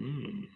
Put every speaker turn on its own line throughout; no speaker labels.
Mm.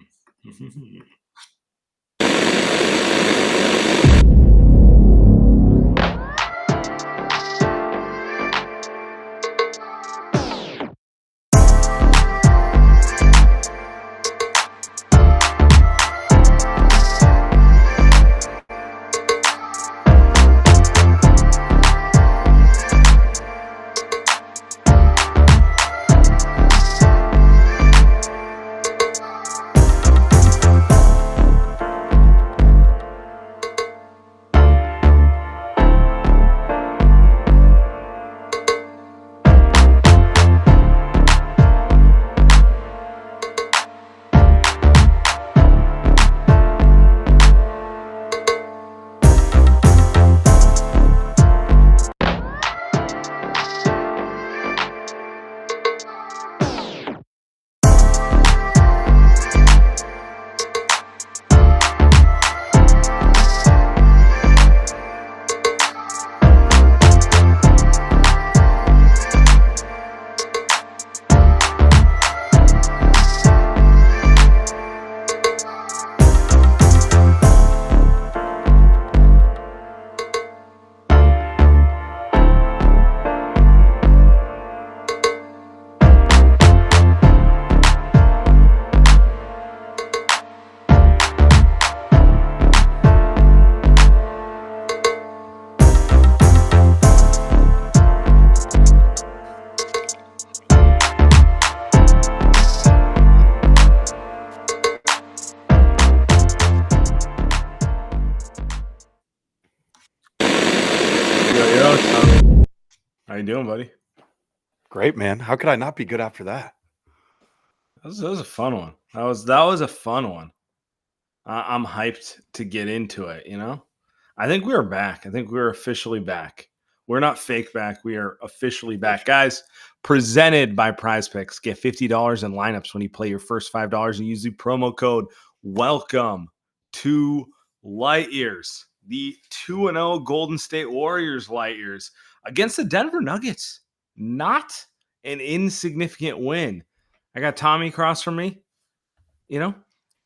Yo, Tom. How you doing, buddy?
Great, man. How could I not be good after that?
That was a fun one. That was a fun one. I'm hyped to get into it. I think we are back. I think we're officially back. We're not fake back. We are officially back, guys. Presented by Prize Picks. Get $50 in lineups when you play your first $5 and use the promo code Welcome to Light Years. The 2-0 Golden State Warriors Light Years against the Denver Nuggets. Not an insignificant win. I got Tommy across from me.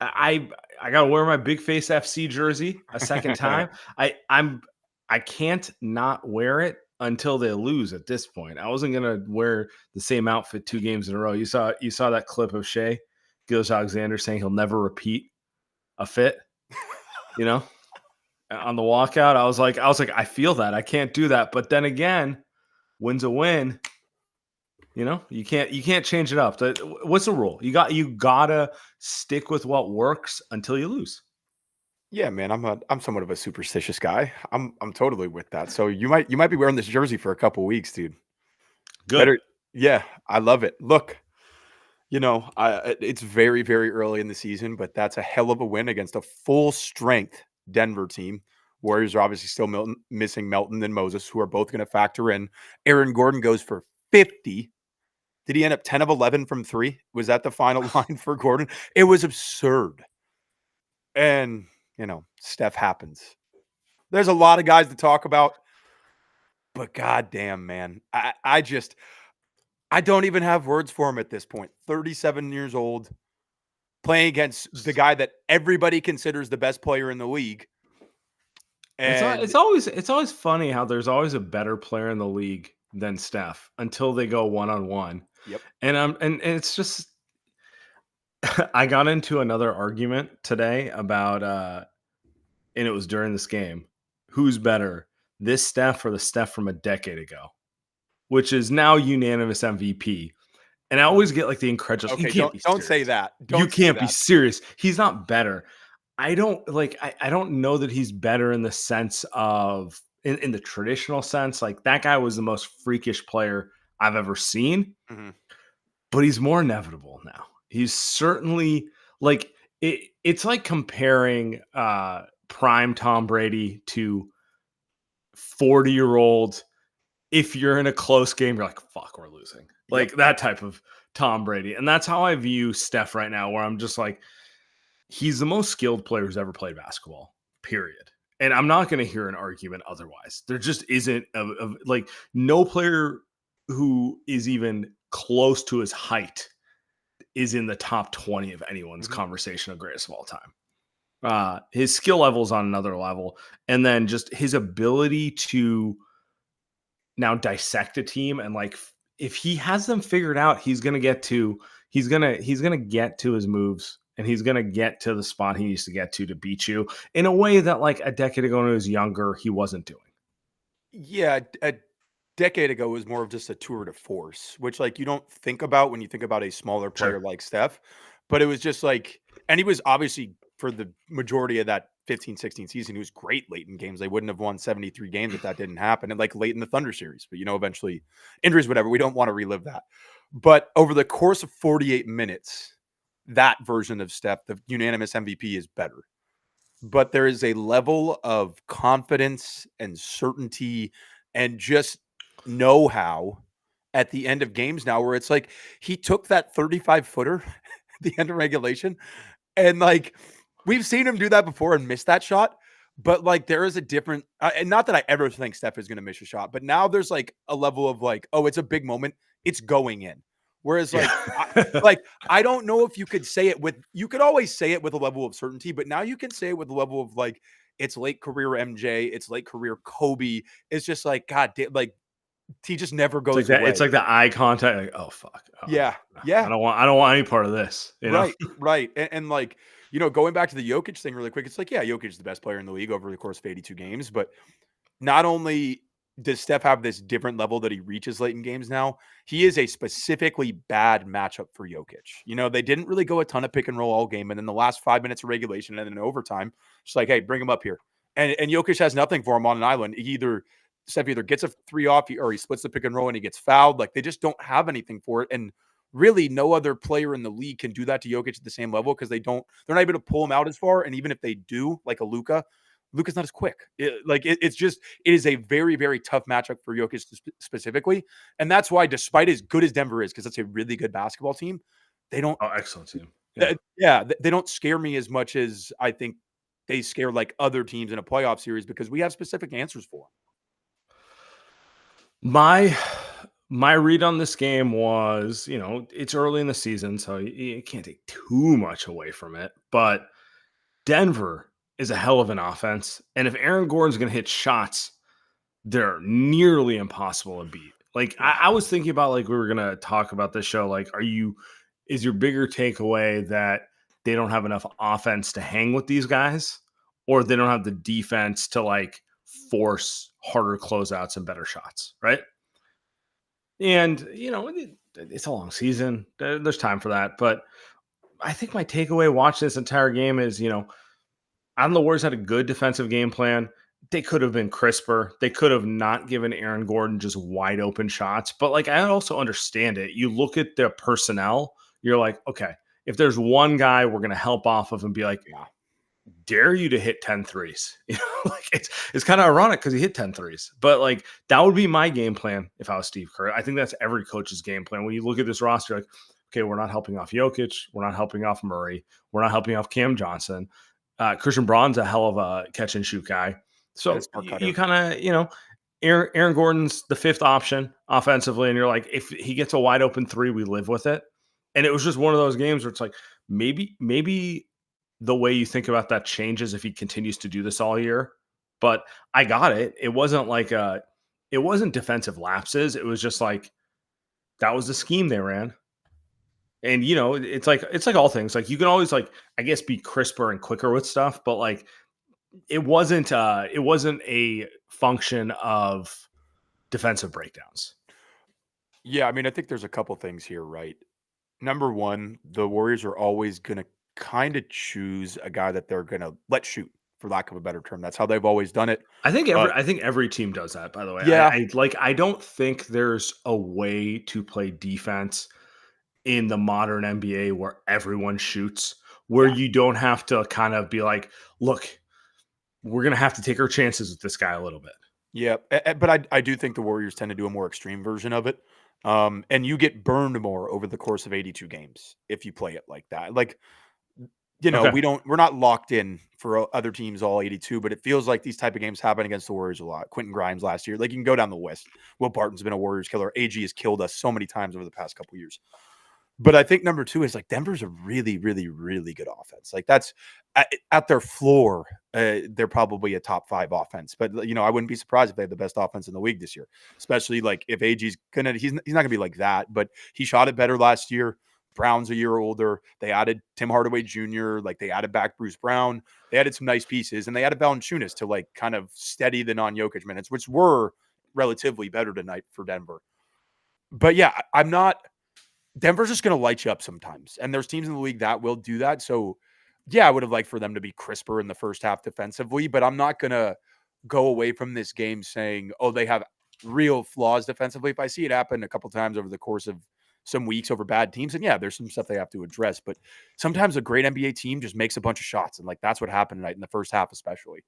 I gotta wear my Big Face FC jersey a second time. I can't not wear it until they lose at this point. I wasn't gonna wear the same outfit 2 games in a row. You saw that clip of Shea Gilgeous-Alexander saying he'll never repeat a fit, on the walkout. I was like, I feel that. I can't do that. But then again, win's a win. You can't change it up. What's the rule? You gotta stick with what works until you lose.
Yeah, man. I'm somewhat of a superstitious guy. I'm totally with that. So you might be wearing this jersey for a couple weeks, dude.
Good.
Better, yeah, I love it. Look, it's very, very early in the season, but that's a hell of a win against a full strength Denver team. Warriors are obviously still missing Melton and Moses, who are both going to factor in. Aaron Gordon goes for 50. Did he end up 10 of 11 from 3? Was that the final line for Gordon? It was absurd. And, Steph happens. There's a lot of guys to talk about, but goddamn, man. I don't even have words for him at this point. 37 years old, playing against the guy that everybody considers the best player in the league. And
it's always funny how there's always a better player in the league than Steph until they go one-on-one.
Yep.
And it's just I got into another argument today about and it was during this game. Who's better, this Steph or the Steph from a decade ago, which is now unanimous MVP. And I always get like the incredulous.
Okay,
you can't be
don't
serious.
say that.
You can't be serious. He's not better. I don't know that he's better in the sense of in the traditional sense. Like that guy was the most freakish player I've ever seen, but he's more inevitable now. He's certainly like it's like comparing prime Tom Brady to 40-year-old. If you're in a close game, you're like, fuck, we're losing. Like that type of Tom Brady. And that's how I view Steph right now, where I'm just like, he's the most skilled player who's ever played basketball, period. And I'm not going to hear an argument otherwise. There just isn't like no player who is even close to his height is in the top 20 of anyone's
Mhm.
conversation of greatest of all time. His skill level is on another level, and then just his ability to now dissect a team and like if he has them figured out, he's gonna get to his moves and he's gonna get to the spot he needs to get to beat you in a way that like a decade ago when he was younger he wasn't doing.
Yeah, a decade ago was more of just a tour de force, which like you don't think about when you think about a smaller player
Sure.
like Steph, but it was just like, and he was obviously for the majority of that 15-16 season, he was great late in games. They wouldn't have won 73 games if that didn't happen. And like late in the Thunder series, but eventually injuries, whatever. We don't want to relive that. But over the course of 48 minutes, that version of Steph, the unanimous MVP, is better. But there is a level of confidence and certainty and just know-how at the end of games now where it's like he took that 35-footer at the end of regulation and like we've seen him do that before and miss that shot, but like there is a different and not that I ever think Steph is going to miss a shot, but now there's like a level of like, oh, it's a big moment, it's going in. Whereas
Yeah.
like I don't know if you could say it with you could always say it with a level of certainty, but now you can say it with a level of like it's late career MJ, it's late career Kobe. It's just like God damn, like he just never
It's like
goes
that. It's
away.
like the eye contact. Like, oh fuck. Oh no,
Yeah,
no.
yeah,
I don't want any part of this.
right, right. And like, going back to the Jokic thing really quick, it's like, yeah, Jokic is the best player in the league over the course of 82 games, but not only does Steph have this different level that he reaches late in games now, he is a specifically bad matchup for Jokic. They didn't really go a ton of pick and roll all game, and then the last 5 minutes of regulation and then in overtime, it's like, hey, bring him up here. And Jokic has nothing for him on an island. Steph either gets a three off or he splits the pick and roll and he gets fouled. Like they just don't have anything for it. And really no other player in the league can do that to Jokic at the same level because they're not able to pull him out as far. And even if they do, like a Luka's not as quick. It is a very, very tough matchup for Jokic specifically. And that's why, despite as good as Denver is, because that's a really good basketball team, they don't,
Oh, excellent team. Yeah.
they don't scare me as much as I think they scare like other teams in a playoff series because we have specific answers for them.
My my read on this game was, it's early in the season, so you can't take too much away from it. But Denver is a hell of an offense, and if Aaron Gordon's going to hit shots, they're nearly impossible to beat. Like
Yeah.
I was thinking about, like we were going to talk about this show. Like, is your bigger takeaway that they don't have enough offense to hang with these guys, or they don't have the defense to like force harder closeouts and better shots, right? And it's a long season. There's time for that, but I think my takeaway watching this entire game is, I don't know, the Warriors had a good defensive game plan. They could have been crisper. They could have not given Aaron Gordon just wide open shots. But like, I also understand it. You look at the personnel, you're like, okay, if there's one guy we're going to help off of and be like,
Yeah.
dare you to hit 10 threes. Like it's kind of ironic because he hit 10 threes. But like that would be my game plan if I was Steve Kerr. I think that's every coach's game plan. When you look at this roster, like, okay, we're not helping off Jokic, we're not helping off Murray, we're not helping off Cam Johnson. Christian Braun's a hell of a catch and shoot guy. So you kind of, Aaron Gordon's the fifth option offensively, and you're like, if he gets a wide open three, we live with it. And it was just one of those games where it's like, maybe the way you think about that changes if he continues to do this all year. But I got it. It wasn't it wasn't defensive lapses. It was just like, that was the scheme they ran. And it's like all things. Like you can always like, I guess, be crisper and quicker with stuff, but like it wasn't a function of defensive breakdowns.
Yeah, I mean, I think there's a couple things here, right? Number one, the Warriors are always going to kind of choose a guy that they're going to let shoot, for lack of a better term. That's how they've always done it.
I think every team does that, by the way.
Yeah,
I don't think there's a way to play defense in the modern NBA where everyone shoots, where
yeah,
you don't have to kind of be like, look, we're going to have to take our chances with this guy a little bit.
yeah. But I do think the Warriors tend to do a more extreme version of it. And you get burned more over the course of 82 games if you play it like that. Like,
Okay.
we're not locked in for other teams all 82, but it feels like these type of games happen against the Warriors a lot. Quentin Grimes last year, like you can go down the West. Will Barton's been a Warriors killer. AG has killed us so many times over the past couple years. But I think number 2 is like Denver's a really, really, really good offense. Like that's at their floor, they're probably a top 5 offense. But I wouldn't be surprised if they had the best offense in the league this year, especially like if AG's he's not gonna be like that, but he shot it better last year. Brown's a year older. They added Tim Hardaway Jr. Like they added back Bruce Brown. They added some nice pieces, and they added Valanciunas to like kind of steady the non-Jokic minutes, which were relatively better tonight for Denver. But yeah, I'm not. Denver's just going to light you up sometimes. And there's teams in the league that will do that. So, yeah, I would have liked for them to be crisper in the first half defensively, but I'm not going to go away from this game saying, oh, they have real flaws defensively. If I see it happen a couple times over the course of some weeks over bad teams, and yeah, there's some stuff they have to address. But sometimes a great NBA team just makes a bunch of shots. And like that's what happened tonight in the first half, especially.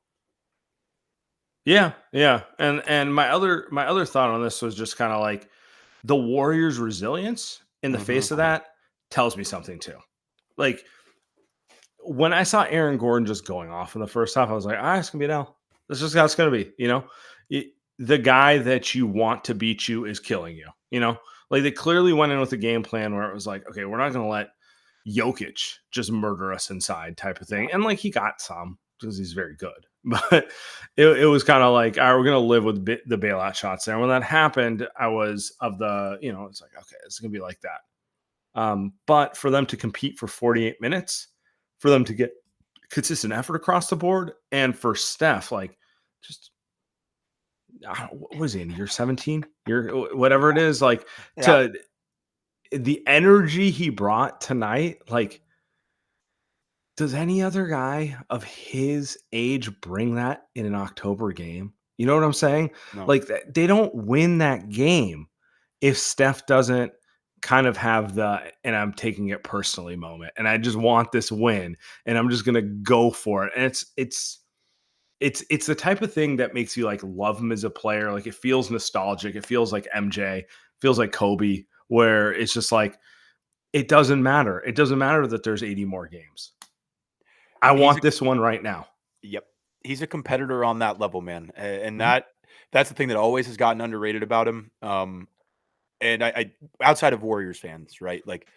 Yeah, yeah. And my other thought on this was just kind of like the Warriors' resilience in the face of that tells me something too. Like when I saw Aaron Gordon just going off in the first half, I was like, it's gonna be an L. That's just how it's gonna be. The guy that you want to beat you is killing you. Like they clearly went in with a game plan where it was like, okay, we're not gonna let Jokic just murder us inside type of thing. And like he got some because he's very good. But it was kind of like, all right, we're going to live with the bailout shots there. And when that happened, I was of the, it's like, okay, it's going to be like that. But for them to compete for 48 minutes, for them to get consistent effort across the board, and for Steph, like just, what was he in year 17? Whatever it is, like to the energy he brought tonight, like, does any other guy of his age bring that in an October game? You know what I'm saying?
No.
Like they don't win that game if Steph doesn't kind of have and I'm taking it personally moment, and I just want this win and I'm just going to go for it. And it's the type of thing that makes you like love him as a player. Like it feels nostalgic. It feels like MJ, feels like Kobe, where it's just like, it doesn't matter. It doesn't matter that there's 80 more games. I want this one right now.
Yep. He's a competitor on that level, man. And that's the thing that always has gotten underrated about him. And I outside of Warriors fans, right? Like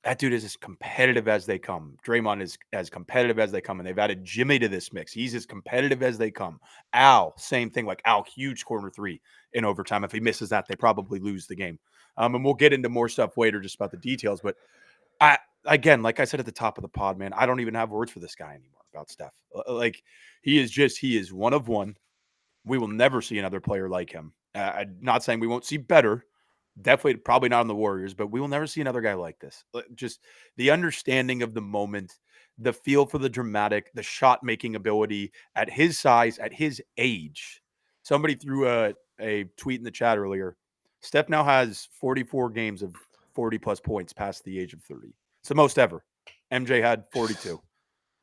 that dude is as competitive as they come. Draymond is as competitive as they come. And they've added Jimmy to this mix. He's as competitive as they come. Al, same thing. Like Al, huge corner 3 in overtime. If he misses that, they probably lose the game. And we'll get into more stuff later just about the details. But again, like I said at the top of the pod, man, I don't even have words for this guy anymore about Steph. Like he is one of one. We will never see another player like him. I'm not saying we won't see better. Definitely, probably not on the Warriors, but we will never see another guy like this. Just the understanding of the moment, the feel for the dramatic, the shot making ability at his size, at his age. Somebody threw a tweet in the chat earlier. Steph now has 44 games of 40 plus points past the age of 30. It's the most ever. MJ had 42.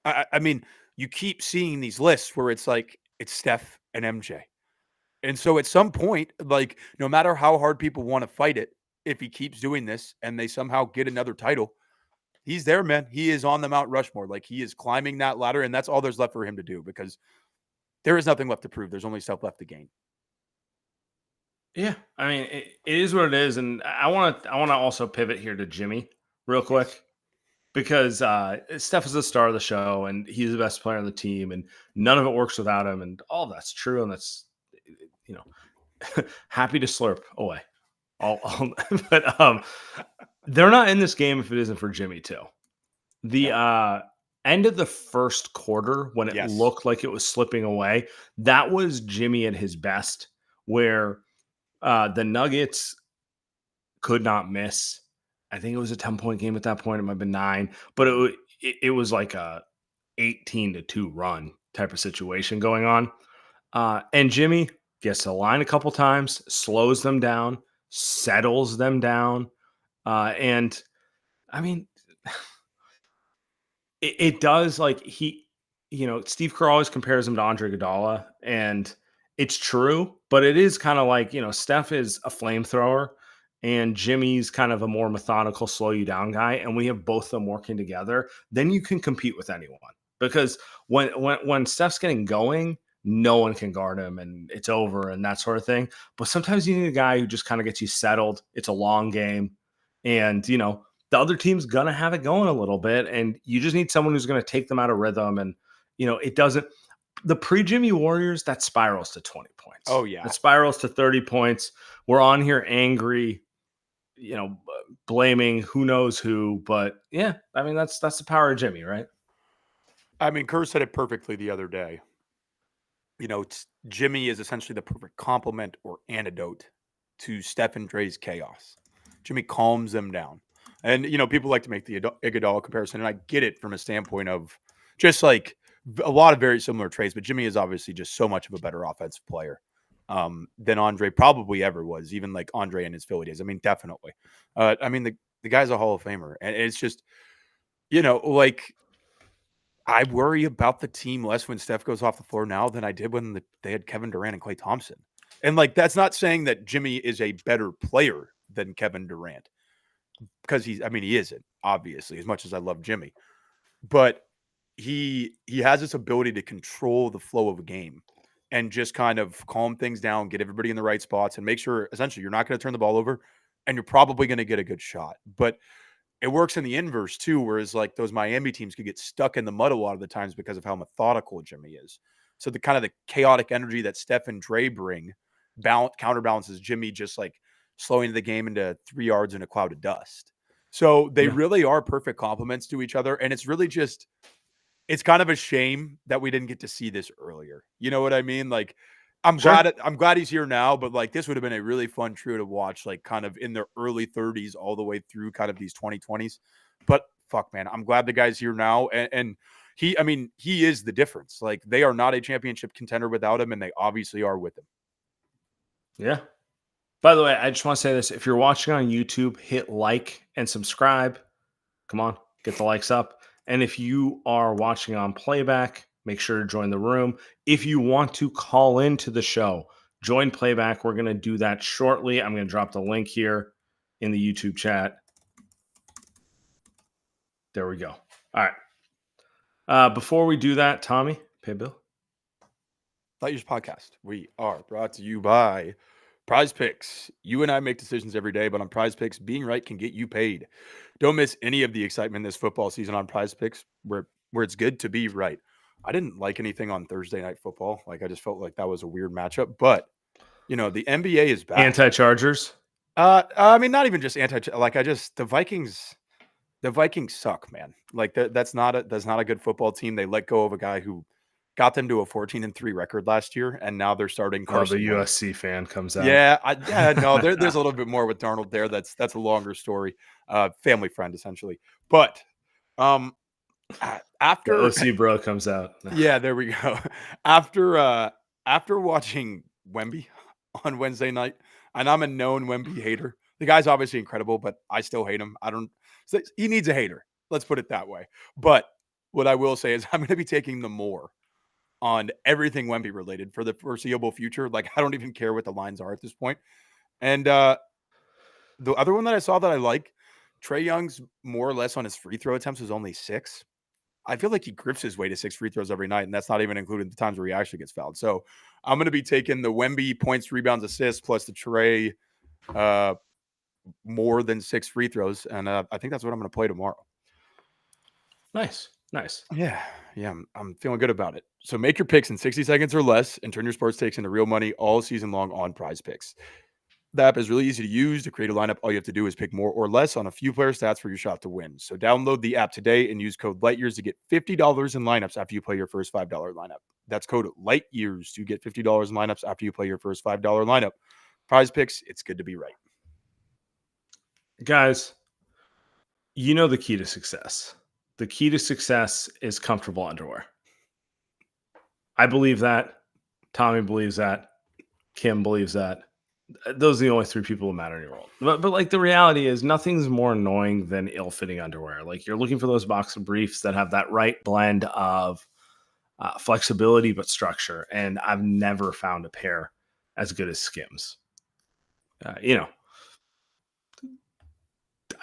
I mean, you keep seeing these lists where it's like, it's Steph and MJ. And so at some point, like, no matter how hard people want to fight it, if he keeps doing this and they somehow get another title, he's there, man. He is on the Mount Rushmore. Like, he is climbing that ladder, and that's all there's left for him to do because there is nothing left to prove. There's only stuff left to gain.
Yeah, I mean, it is what it is, and I want to also pivot here to Jimmy real quick because Steph is the star of the show, and he's the best player on the team, and none of it works without him, and all that's true, and that's happy to slurp away. But they're not in this game if it isn't for Jimmy too. The end of the first quarter when it looked like it was slipping away, that was Jimmy at his best, where the Nuggets could not miss. I think it was a 10-point game at that point. It might have been 9, but it was like a 18-2 run type of situation going on. And Jimmy gets to the line a couple times, slows them down, settles them down. And I mean, it does, like, Steve Kerr always compares him to Andre Iguodala, and it's true, but it is kind of like, Steph is a flamethrower and Jimmy's kind of a more methodical, slow you down guy. And we have both of them working together. Then you can compete with anyone, because when Steph's getting going, no one can guard him and it's over and that sort of thing. But sometimes you need a guy who just kind of gets you settled. It's a long game. And, the other team's going to have it going a little bit. And you just need someone who's going to take them out of rhythm. And, it doesn't, the pre-Jimmy Warriors, that spirals to 20 points.
Oh, yeah.
It spirals to 30 points. We're on here angry, blaming who knows who. But yeah, I mean, that's the power of Jimmy, right?
I mean, Kerr said it perfectly the other day. Jimmy is essentially the perfect complement or antidote to Steph and Dre's chaos. Jimmy calms them down. And, people like to make the Iguodala comparison, and I get it from a standpoint of just like a lot of very similar traits, but Jimmy is obviously just so much of a better offensive player than Andre probably ever was, even like Andre in his Philly days. I mean, definitely. I mean, the guy's a Hall of Famer, and it's just, like I worry about the team less when Steph goes off the floor now than I did when they had Kevin Durant and Klay Thompson. And like, that's not saying that Jimmy is a better player than Kevin Durant, because he isn't, obviously, as much as I love Jimmy, but he has this ability to control the flow of a game and just kind of calm things down, get everybody in the right spots, and make sure essentially you're not going to turn the ball over and you're probably going to get a good shot. But it works in the inverse too, whereas like those Miami teams could get stuck in the mud a lot of the times because of how methodical Jimmy is. So the kind of the chaotic energy that Steph and Dre bring counterbalances Jimmy just like slowing the game into 3 yards in a cloud of dust. So they really are perfect complements to each other. And it's really just, it's kind of a shame that we didn't get to see this earlier. You know what I mean? Like, I'm glad he's here now, but like this would have been a really fun trio to watch, like kind of in their early 30s all the way through kind of these 2020s. But fuck, man, I'm glad the guy's here now. And he is the difference. Like, they are not a championship contender without him, and they obviously are with him.
Yeah. By the way, I just want to say this. If you're watching on YouTube, hit like and subscribe. Come on, get the likes up. And if you are watching on playback, make sure to join the room. If you want to call into the show, join playback. We're going to do that shortly. I'm going to drop the link here in the YouTube chat. There we go. All right. Before we do that, Tommy, pay bill.
Lightyears Podcast. We are brought to you by Prize Picks. You and I make decisions every day, but on Prize Picks, being right can get you paid. Don't miss any of the excitement this football season on Prize Picks, where it's good to be right. I didn't like anything on Thursday Night Football. Like, I just felt like that was a weird matchup. But, the NBA is back.
Anti-Chargers?
I mean, not even just like, the Vikings suck, man. Like, that's not a good football team. They let go of a guy who got them to a 14-3 record last year, and now they're starting Carson.
The USC fan comes out.
No, there's a little bit more with Darnold there. That's a longer story. Family friend, essentially. But after
the OC bro comes out.
Yeah, there we go. After watching Wemby on Wednesday night, and I'm a known Wemby hater. The guy's obviously incredible, but I still hate him. He needs a hater. Let's put it that way. But what I will say is I'm going to be taking the more on everything Wemby related for the foreseeable future. Like, I don't even care what the lines are at this point. And the other one that I saw that I like, Trae Young's more or less on his free throw attempts was only 6. I feel like he grifts his way to 6 free throws every night, and that's not even including the times where he actually gets fouled. So I'm going to be taking the Wemby points, rebounds, assists, plus the Trae more than 6 free throws. And I think that's what I'm going to play tomorrow.
Nice.
Yeah, I'm feeling good about it. So make your picks in 60 seconds or less and turn your sports takes into real money all season long on Prize Picks. The app is really easy to use. To create a lineup, all you have to do is pick more or less on a few player stats for your shot to win. So download the app today and use code LIGHTYEARS to get $50 in lineups after you play your first $5 lineup. That's code LIGHTYEARS to get $50 in lineups after you play your first $5 lineup. Prize Picks, it's good to be right.
Guys, you know the key to success. The key to success is comfortable underwear. I believe that. Tommy believes that. Kim believes that. Those are the only 3 people who matter in your world. But like, the reality is nothing's more annoying than ill-fitting underwear. Like, you're looking for those boxer briefs that have that right blend of flexibility but structure. And I've never found a pair as good as Skims. I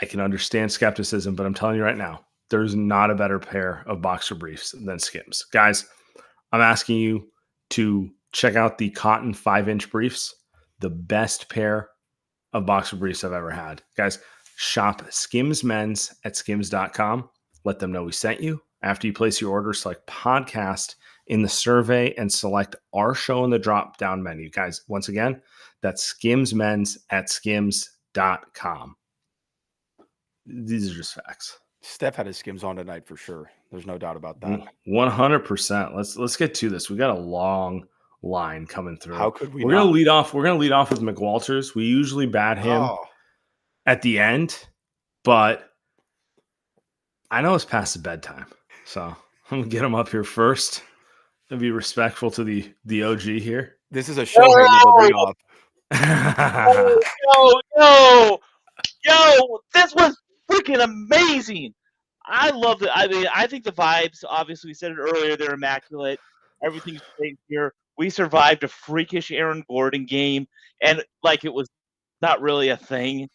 can understand skepticism, but I'm telling you right now, there's not a better pair of boxer briefs than Skims. Guys, I'm asking you to check out the cotton 5-inch briefs, the best pair of boxer briefs I've ever had. Guys, Shop Skims Men's at skims.com. Let them know we sent you. After you place your order, select podcast in the survey and select our show in the drop down menu. Guys, once again, that's Skims Men's at skims.com. These are just facts.
Steph had his Skims on tonight for sure. There's no doubt about that.
100%. Let's get to this. We got a long line coming through.
How could we
We're
not?
gonna lead off. We're gonna lead off with McWalters. We usually bat him at the end, but I know it's past the bedtime, so I'm gonna get him up here first and be respectful to the OG here.
This is a show lead off.
Yo, this was freaking amazing. I loved it. I mean, I think the vibes, obviously, we said it earlier, they're immaculate. Everything's great here. We survived a freakish Aaron Gordon game, and like it was not really a thing,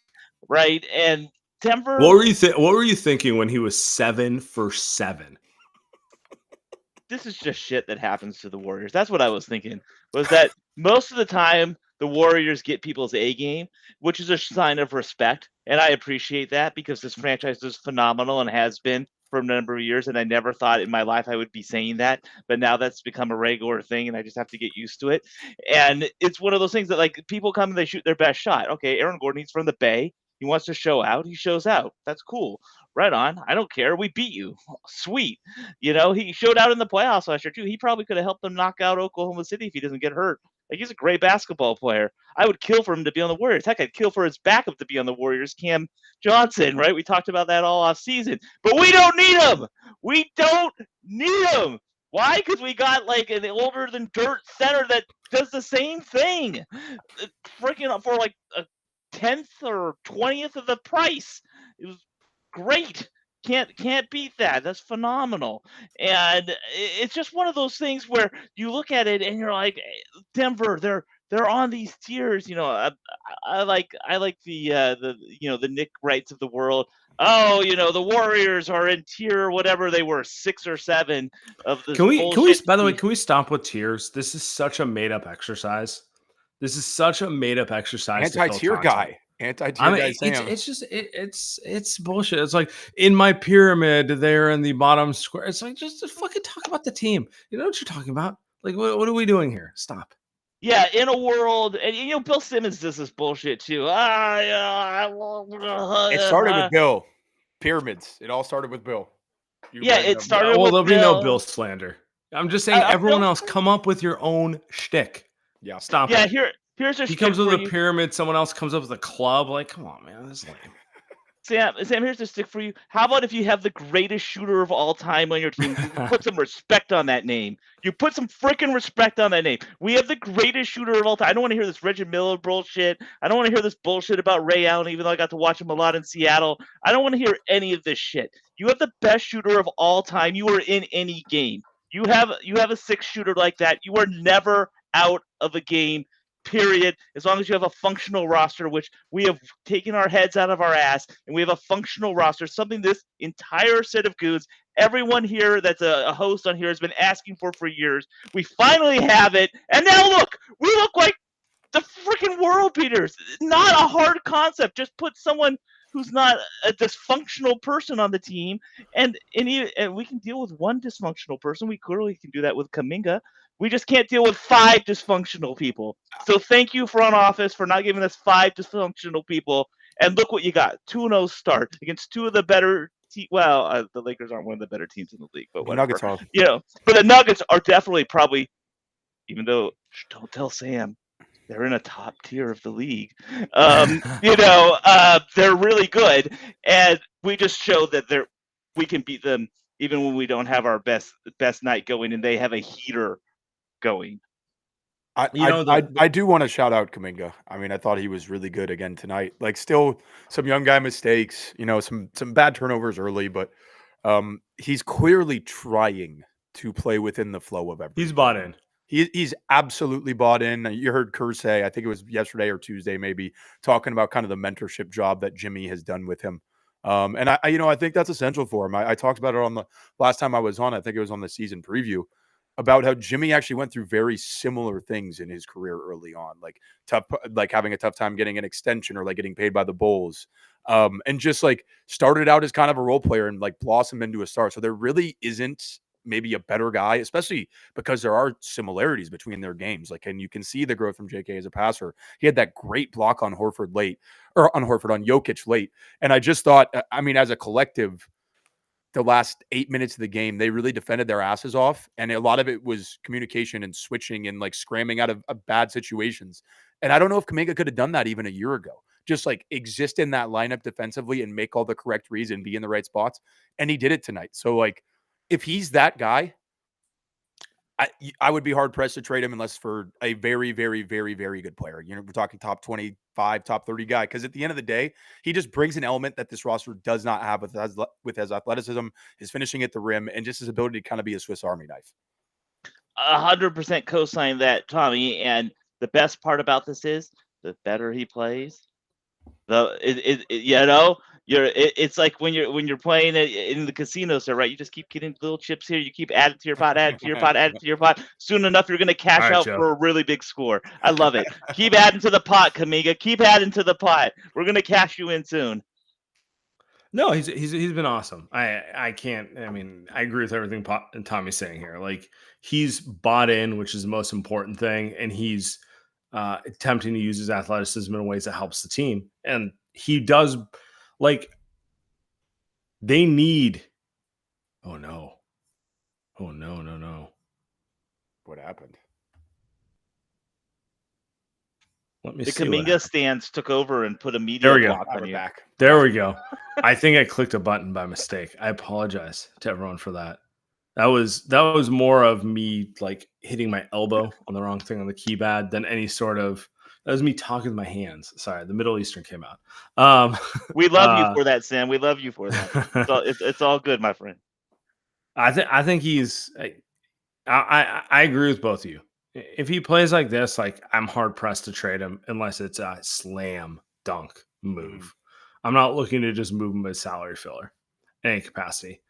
right? And Denver.
What were you thinking when he was 7 for 7?
This is just shit that happens to the Warriors. That's what I was thinking. Was that most of the time the Warriors get people's A game, which is a sign of respect, and I appreciate that because this franchise is phenomenal and has been for a number of years, and I never thought in my life I would be saying that, but now that's become a regular thing, and I just have to get used to it. And it's one of those things that, like, people come and they shoot their best shot. Okay, Aaron Gordon, he's from the Bay. He wants to show out. He shows out. That's cool. Right on. I don't care. We beat you. Sweet. You know, he showed out in the playoffs last year, too. He probably could have helped them knock out Oklahoma City if he doesn't get hurt. Like, he's a great basketball player. I would kill for him to be on the Warriors. Heck, I'd kill for his backup to be on the Warriors, Cam Johnson, right? We talked about that all off season. But we don't need him. We don't need him. Why? Because we got, like, an older than dirt center that does the same thing. Freaking for, like, a 10th or 20th of the price. It was great. Can't beat that. That's phenomenal. And it's just one of those things where you look at it and you're like, Denver, they're on these tiers. You know, I like the the Nick Wrights of the world. Oh, you know, the Warriors are in tier whatever they were, 6 or 7 of this.
Can we by the way, can we stop with tiers? This is such a made up exercise. This is such a made up exercise.
Anti-tier guy. Anti-tier guy.
It's bullshit. It's like in my pyramid, they're in the bottom square. It's like just fucking talk about the team. You know what you're talking about? Like what are we doing here? Stop.
Yeah, in a world, and you know, Bill Simmons does this bullshit too.
It started with Bill. Pyramids. It all started with Bill.
It started.
Well, there'll be no Bill slander. I'm just saying, everyone else, come up with your own shtick.
Yeah,
stop.
Yeah,
it.
Here's a.
He comes with a pyramid. Someone else comes up with a club. Like, come on, man, this is lame.
Sam, here's a stick for you. How about if you have the greatest shooter of all time on your team? You put some respect on that name. You put some freaking respect on that name. We have the greatest shooter of all time. I don't want to hear this Reggie Miller bullshit. I don't want to hear this bullshit about Ray Allen, even though I got to watch him a lot in Seattle. I don't want to hear any of this shit. You have the best shooter of all time. You are in any game. You have a 6 shooter like that. You are never out of a game. Period. As long as you have a functional roster, which we have taken our heads out of our ass, and we have a functional roster, something this entire set of goons, everyone here that's a host on here has been asking for years. We finally have it, and now look, we look like the freaking world beaters. Not a hard concept. Just put someone who's not a dysfunctional person on the team, and we can deal with one dysfunctional person. We clearly can do that with Kuminga. We just can't deal with 5 dysfunctional people. So thank you, front office, for not giving us 5 dysfunctional people. And look what you got. 2-0 start against 2 of the better teams. Well, the Lakers aren't one of the better teams in the league, but whatever.
Nuggets are.
You know, but the Nuggets are definitely probably, even though, don't tell Sam, they're in a top tier of the league. They're really good. And we just showed that we can beat them even when we don't have our best night going, and they have a heater going.
I do want to shout out Kuminga. I mean, I thought he was really good again tonight. Like, still some young guy mistakes, some bad turnovers early, but he's clearly trying to play within the flow of everything.
He's bought in.
He's absolutely bought in. You heard Kerr say, I think it was yesterday or Tuesday, maybe, talking about kind of the mentorship job that Jimmy has done with him. And I think that's essential for him. I talked about it on the last time I was on. I think it was on the season preview. about how Jimmy actually went through very similar things in his career early on, like having a tough time getting an extension or like getting paid by the Bulls. And just like started out as kind of a role player and like blossomed into a star. So there really isn't maybe a better guy, especially because there are similarities between their games. Like, and you can see the growth from JK as a passer. He had that great block on Horford late, or on Jokic late. And I just thought, I mean, as a collective, the last 8 minutes of the game, they really defended their asses off. And a lot of it was communication and switching and like scramming out of bad situations. And I don't know if Kuminga could have done that even a year ago. Just like exist in that lineup defensively and make all the correct reads and be in the right spots. And he did it tonight. So like, if he's that guy, I would be hard pressed to trade him unless for a very, very, very, very good player. You know, we're talking top 25, top 30 guy. Because at the end of the day, he just brings an element that this roster does not have with his athleticism, his finishing at the rim, and just his ability to kind of be a Swiss Army knife.
100% co-sign that, Tommy. And the best part about this is the better he plays, it's like when you're playing in the casino, so right, you just keep getting little chips here, you keep adding to your pot, adding to your pot, adding to your pot. Soon enough, you're going to cash out for a really big score. I love it. Keep adding to the pot, Kuminga. Keep adding to the pot. We're going to cash you in soon.
No, he's been awesome. I mean, I agree with everything Tommy's saying here. Like, he's bought in, which is the most important thing, and he's attempting to use his athleticism in ways that helps the team. And he does, like, they need. Oh no! No!
What happened?
Let me
the
see.
Kuminga stands took over and put a media
There we go.
block on you.
Back.
There we go. I think I clicked a button by mistake. I apologize to everyone for that. That was more of me like hitting my elbow on the wrong thing on the keypad than any sort of. That was me talking with my hands. Sorry, the Middle Eastern came out.
We love you for that, Sam. We love you for that. It's all good, my friend.
I think he's. I agree with both of you. If he plays like this, like, I'm hard pressed to trade him unless it's a slam dunk move.
Mm-hmm.
I'm not looking to just move him as salary filler in any capacity.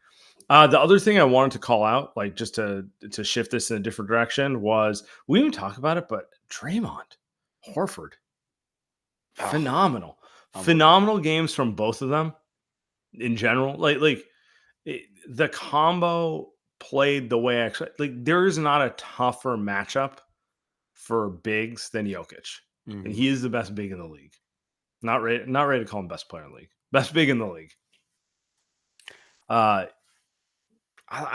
The other thing I wanted to call out, like, just to shift this in a different direction, was we didn't talk about it, but Draymond, Horford, phenomenal games from both of them in general. The combo played the way there is not a tougher matchup for bigs than Jokic, and he is the best big in the league. Not ready to call him best player in the league, best big in the league. I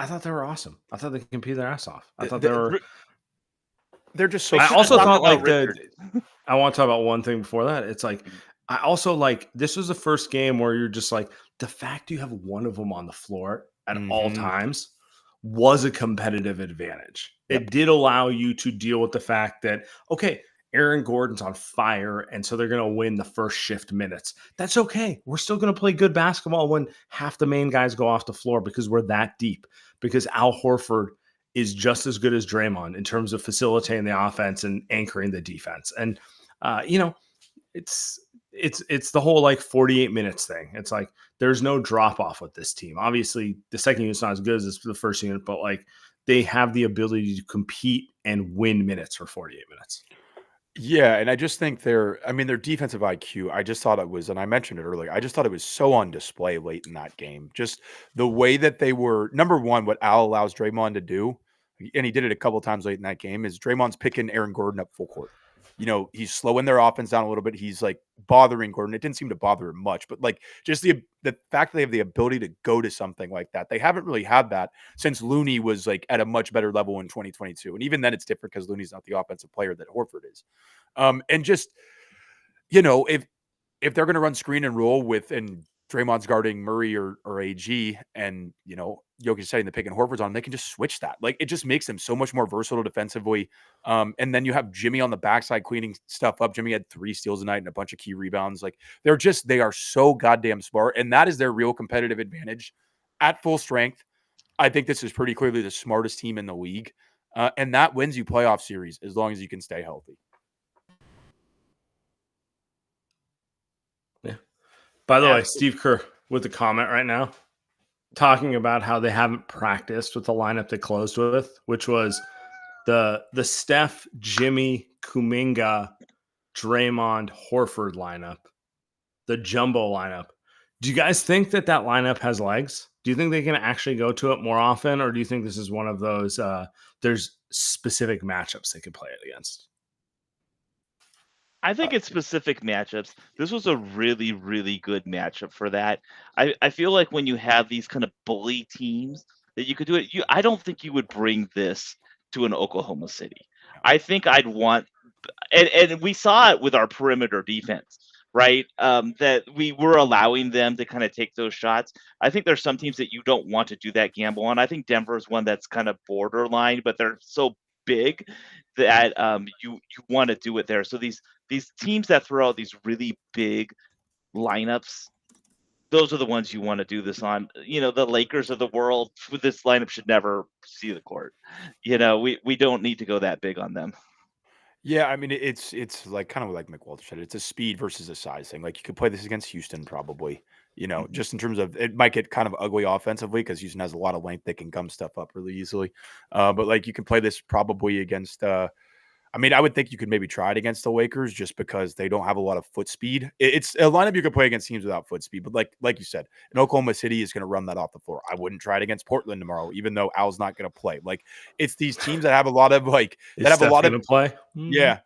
thought they were awesome. I thought they competed their ass off. I thought
they're just so.
I also thought like I want to talk about one thing before that. It's like, I also like, this was the first game where you're just like, the fact you have one of them on the floor at all times was a competitive advantage. Yep. It did allow you to deal with the fact that, okay, Aaron Gordon's on fire, and so they're going to win the first shift minutes. That's okay. We're still going to play good basketball when half the main guys go off the floor because we're that deep, because Al Horford is just as good as Draymond in terms of facilitating the offense and anchoring the defense. And, it's the whole like 48 minutes thing. It's like, there's no drop off with this team. Obviously the second unit's not as good as the first unit, but like, they have the ability to compete and win minutes for 48 minutes.
Yeah, and I just think their defensive IQ, I just thought it was, and I mentioned it earlier, I just thought it was so on display late in that game. Just the way that they were, number one, what Al allows Draymond to do, and he did it a couple times late in that game, is Draymond's picking Aaron Gordon up full court. You know, he's slowing their offense down a little bit. He's like bothering Gordon. It didn't seem to bother him much, but like just the fact that they have the ability to go to something like that. They haven't really had that since Looney was like at a much better level in 2022. And even then it's different because Looney's not the offensive player that Horford is. And just, you know, if they're going to run screen and roll with, and Draymond's guarding Murray or AG, and, you know, Jokic setting the pick and Horford's on, they can just switch that. Like, it just makes them so much more versatile defensively. And then you have Jimmy on the backside cleaning stuff up. Jimmy had 3 steals tonight and a bunch of key rebounds. Like, they are so goddamn smart. And that is their real competitive advantage at full strength. I think this is pretty clearly the smartest team in the league. And that wins you playoff series as long as you can stay healthy.
Yeah. By the way, Steve Kerr with the comment right now. talking about how they haven't practiced with the lineup they closed with, which was the Steph, Jimmy, Kuminga, Draymond, Horford lineup, the jumbo lineup. Do you guys think that lineup has legs? Do you think they can actually go to it more often, or do you think this is one of those there's specific matchups they could play it against?
I think it's specific matchups. This was a really, really good matchup for that. I feel like when you have these kind of bully teams that you could do it, I don't think you would bring this to an Oklahoma City. I think I'd want, and we saw it with our perimeter defense, right? That we were allowing them to kind of take those shots. I think there's some teams that you don't want to do that gamble on. I think Denver is one that's kind of borderline, but they're so big that you want to do it there. So these teams that throw out these really big lineups, those are the ones you want to do this on. The Lakers of the world with this lineup should never see the court. We don't need to go that big on them.
Yeah, I mean, it's like kind of like McWalter said, it's a speed versus a size thing. Like you could play this against Houston probably, just in terms of it might get kind of ugly offensively because Houston has a lot of length. They can gum stuff up really easily. But like you can play this probably against I mean, I would think you could maybe try it against the Lakers just because they don't have a lot of foot speed. It's a lineup you could play against teams without foot speed, but like you said, and Oklahoma City is going to run that off the floor. I wouldn't try it against Portland tomorrow, even though Al's not going to play. Like it's these teams that have a lot of
play.
Yeah.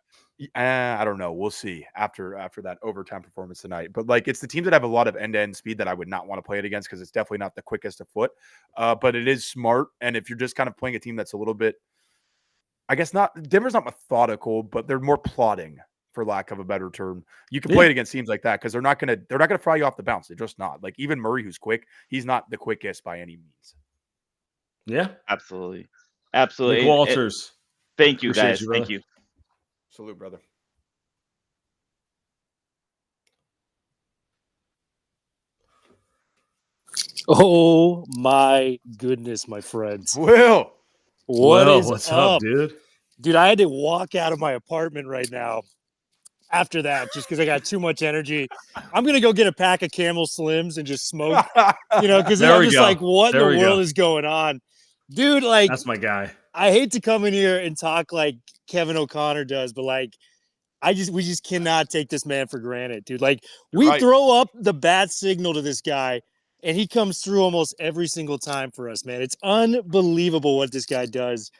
I don't know. We'll see after that overtime performance tonight. But like it's the teams that have a lot of end-to-end speed that I would not want to play it against because it's definitely not the quickest of foot. But it is smart. And if you're just kind of playing a team that's a little bit, I guess Denver's not methodical, but they're more plotting, for lack of a better term. You can play it against teams like that because they're not gonna fry you off the bounce. They're just not. Like even Murray, who's quick, he's not the quickest by any means.
Yeah,
absolutely.
Walters.
Thank you, guys. Thank you.
Salute, brother.
Oh my goodness, my friends.
Will.
What's up, dude?
Dude, I had to walk out of my apartment right now after that just because I got too much energy. I'm going to go get a pack of Camel Slims and just smoke, because I'm just like, what in the world is going on? Dude, like,
that's my guy.
I hate to come in here and talk like Kevin O'Connor does, but like, we just cannot take this man for granted, dude. Like, we throw up the bat signal to this guy, and he comes through almost every single time for us, man. It's unbelievable what this guy does.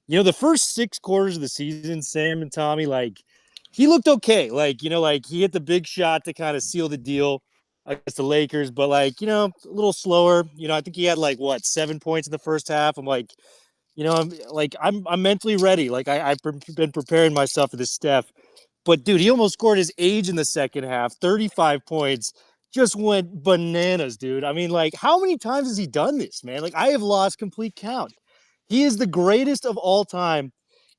The first 6 quarters of the season, Sam and Tommy, like, he looked okay. Like, like he hit the big shot to kind of seal the deal against the Lakers, but like, a little slower. I think he had like 7 points in the first half. I'm like, I'm mentally ready. Like I've been preparing myself for this Steph. But dude, he almost scored his age in the second half, 35 points. Just went bananas, dude. I mean, like, how many times has he done this, man? Like, I have lost complete count. He is the greatest of all time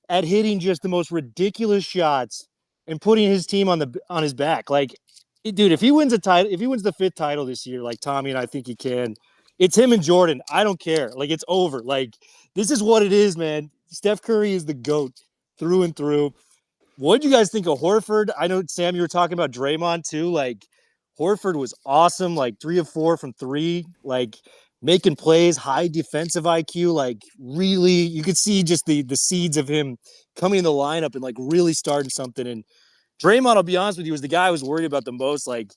at hitting just the most ridiculous shots and putting his team on his back. Like, dude, if he wins a title, if he wins the 5th title this year, like Tommy and I think he can, it's him and Jordan. I don't care. Like, it's over. Like, this is what it is, man. Steph Curry is the GOAT through and through. What did you guys think of Horford? I know, Sam, you were talking about Draymond too. Like, Horford was awesome, like 3 of 4 from 3, like making plays, high defensive IQ, like really, you could see just the seeds of him coming in the lineup and like really starting something. And Draymond, I'll be honest with you, was the guy I was worried about the most. Like,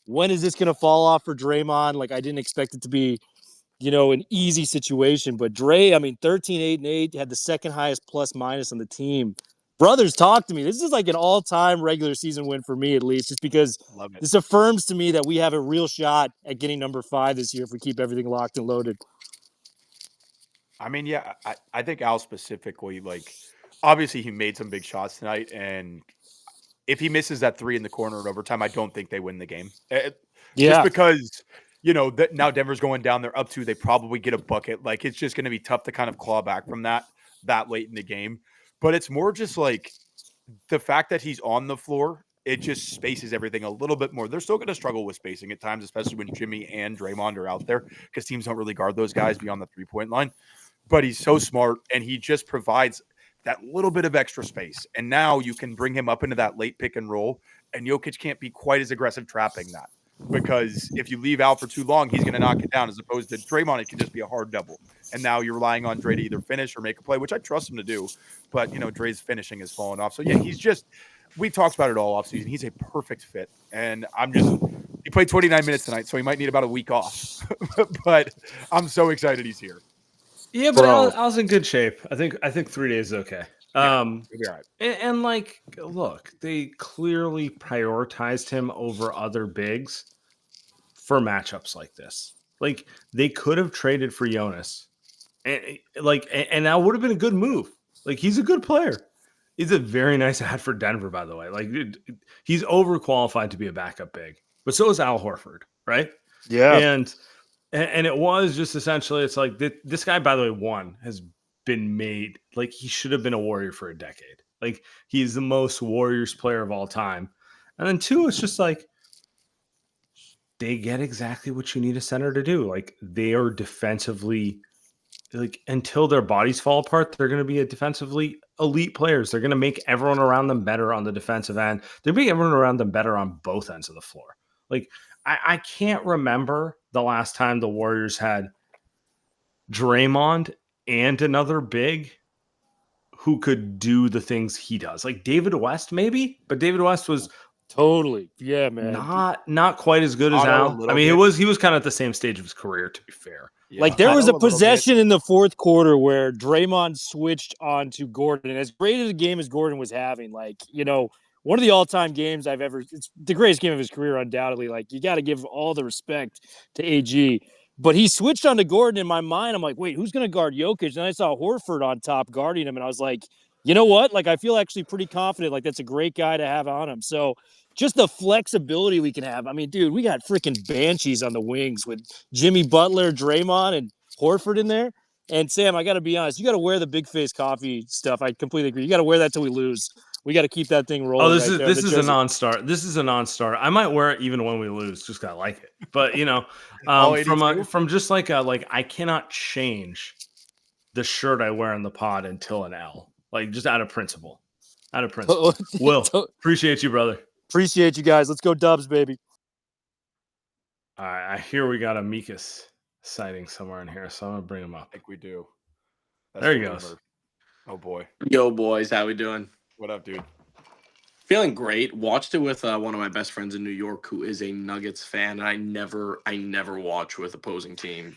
when is this going to fall off for Draymond? Like, I didn't expect it to be, an easy situation. But Dre, I mean, 13, 8, and 8, had the second highest plus minus on the team. Brothers, talk to me. This is like an all-time regular season win for me, at least, just because this affirms to me that we have a real shot at getting number 5 this year if we keep everything locked and loaded.
I mean, yeah, I think Al specifically, like, obviously he made some big shots tonight, and if he misses that 3 in the corner in overtime, I don't think they win the game. Just because, that now Denver's going down, they're up 2, they probably get a bucket. Like, it's just going to be tough to kind of claw back from that late in the game. But it's more just like the fact that he's on the floor, it just spaces everything a little bit more. They're still going to struggle with spacing at times, especially when Jimmy and Draymond are out there because teams don't really guard those guys beyond the 3-point line. But he's so smart, and he just provides that little bit of extra space. And now you can bring him up into that late pick and roll, and Jokic can't be quite as aggressive trapping that. because if you leave Al for too long, he's going to knock it down. As opposed to Draymond, it can just be a hard double. And now you're relying on Dre to either finish or make a play, which I trust him to do. But Dre's finishing has fallen off. So yeah, he's just. We talked about it all offseason. He's a perfect fit, and he played 29 minutes tonight, so he might need about a week off. But I'm so excited he's here.
Yeah, but Al's in good shape. I think 3 days is okay.
Yeah, he'll be all right.
And look, they clearly prioritized him over other bigs for matchups like this. Like, they could have traded for Jonas, and that would have been a good move. Like, he's a good player. He's a very nice ad for Denver, by the way. Like, he's overqualified to be a backup big, but so is Al Horford, right?
Yeah.
And it was just essentially, it's like this guy, by the way, has been made like he should have been a Warrior for a decade. Like, he's the most Warriors player of all time. And then 2, it's just like they get exactly what you need a center to do. Like, they are defensively, like, until their bodies fall apart, they're going to be a defensively elite players. They're going to make everyone around them better on the defensive end. They're making everyone around them better on both ends of the floor. Like, I can't remember the last time the Warriors had Draymond and another big who could do the things he does. Like David West, maybe, but David West was
totally, yeah, man,
not quite as good as Al. I mean, he was kind of at the same stage of his career, to be fair.
Yeah.
Like, there was a possession in the fourth quarter where Draymond switched on to Gordon, and as great as a game as Gordon was having, like, one of the all-time games it's the greatest game of his career, undoubtedly. Like, you got to give all the respect to AG. But he switched on to Gordon. In my mind, I'm like, wait, who's going to guard Jokic? And I saw Horford on top guarding him, and I was like, you know what? Like, I feel actually pretty confident. Like, that's a great guy to have on him. So just the flexibility we can have. I mean, dude, we got freaking banshees on the wings with Jimmy Butler, Draymond, and Horford in there. And Sam, I got to be honest, you got to wear the big face coffee stuff. I completely agree. You got to wear that till we lose. We got to keep that thing rolling.
Oh, this is a non-start. This is a non-start. I might wear it even when we lose, just 'cause I like it. But from just like I cannot change the shirt I wear in the pod until an L. Like, just out of principle. Will, appreciate you, brother.
Appreciate you guys. Let's go Dubs, baby.
All right, I hear we got a Mikas sighting somewhere in here, so I'm gonna bring him up.
I think we do.
There he goes.
Oh boy.
Yo, boys, how we doing?
What up, dude?
Feeling great. Watched it with one of my best friends in New York, who is a Nuggets fan, and I never watch with opposing team.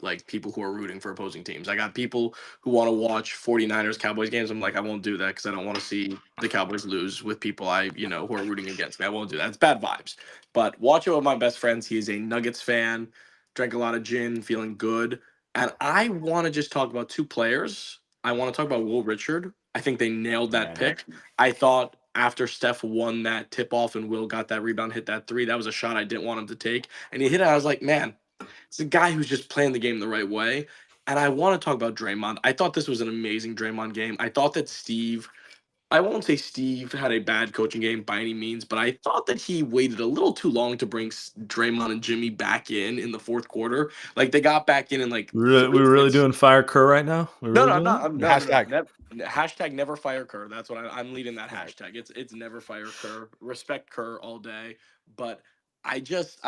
Like, people who are rooting for opposing teams. I got people who want to watch 49ers Cowboys games. I'm like, I won't do that because I don't want to see the Cowboys lose with people who are rooting against me. I won't do that. It's bad vibes. But watch it with my best friends. He is a Nuggets fan. Drank a lot of gin, feeling good. And I want to just talk about 2 players. I want to talk about Will Richard. I think they nailed that pick. I thought after Steph won that tip-off and Will got that rebound, hit that 3, that was a shot I didn't want him to take. And he hit it. I was like, man, it's a guy who's just playing the game the right way. And I want to talk about Draymond. I thought this was an amazing Draymond game. I thought that I won't say Steve had a bad coaching game by any means, but I thought that he waited a little too long to bring Draymond and Jimmy back in the fourth quarter. Like, they got back in like.
We were really doing fire Kerr right now?
No, I'm not.
Hashtag.
Hashtag never fire Kerr. That's what I'm leading that hashtag. It's never fire Kerr. Respect Kerr all day. But I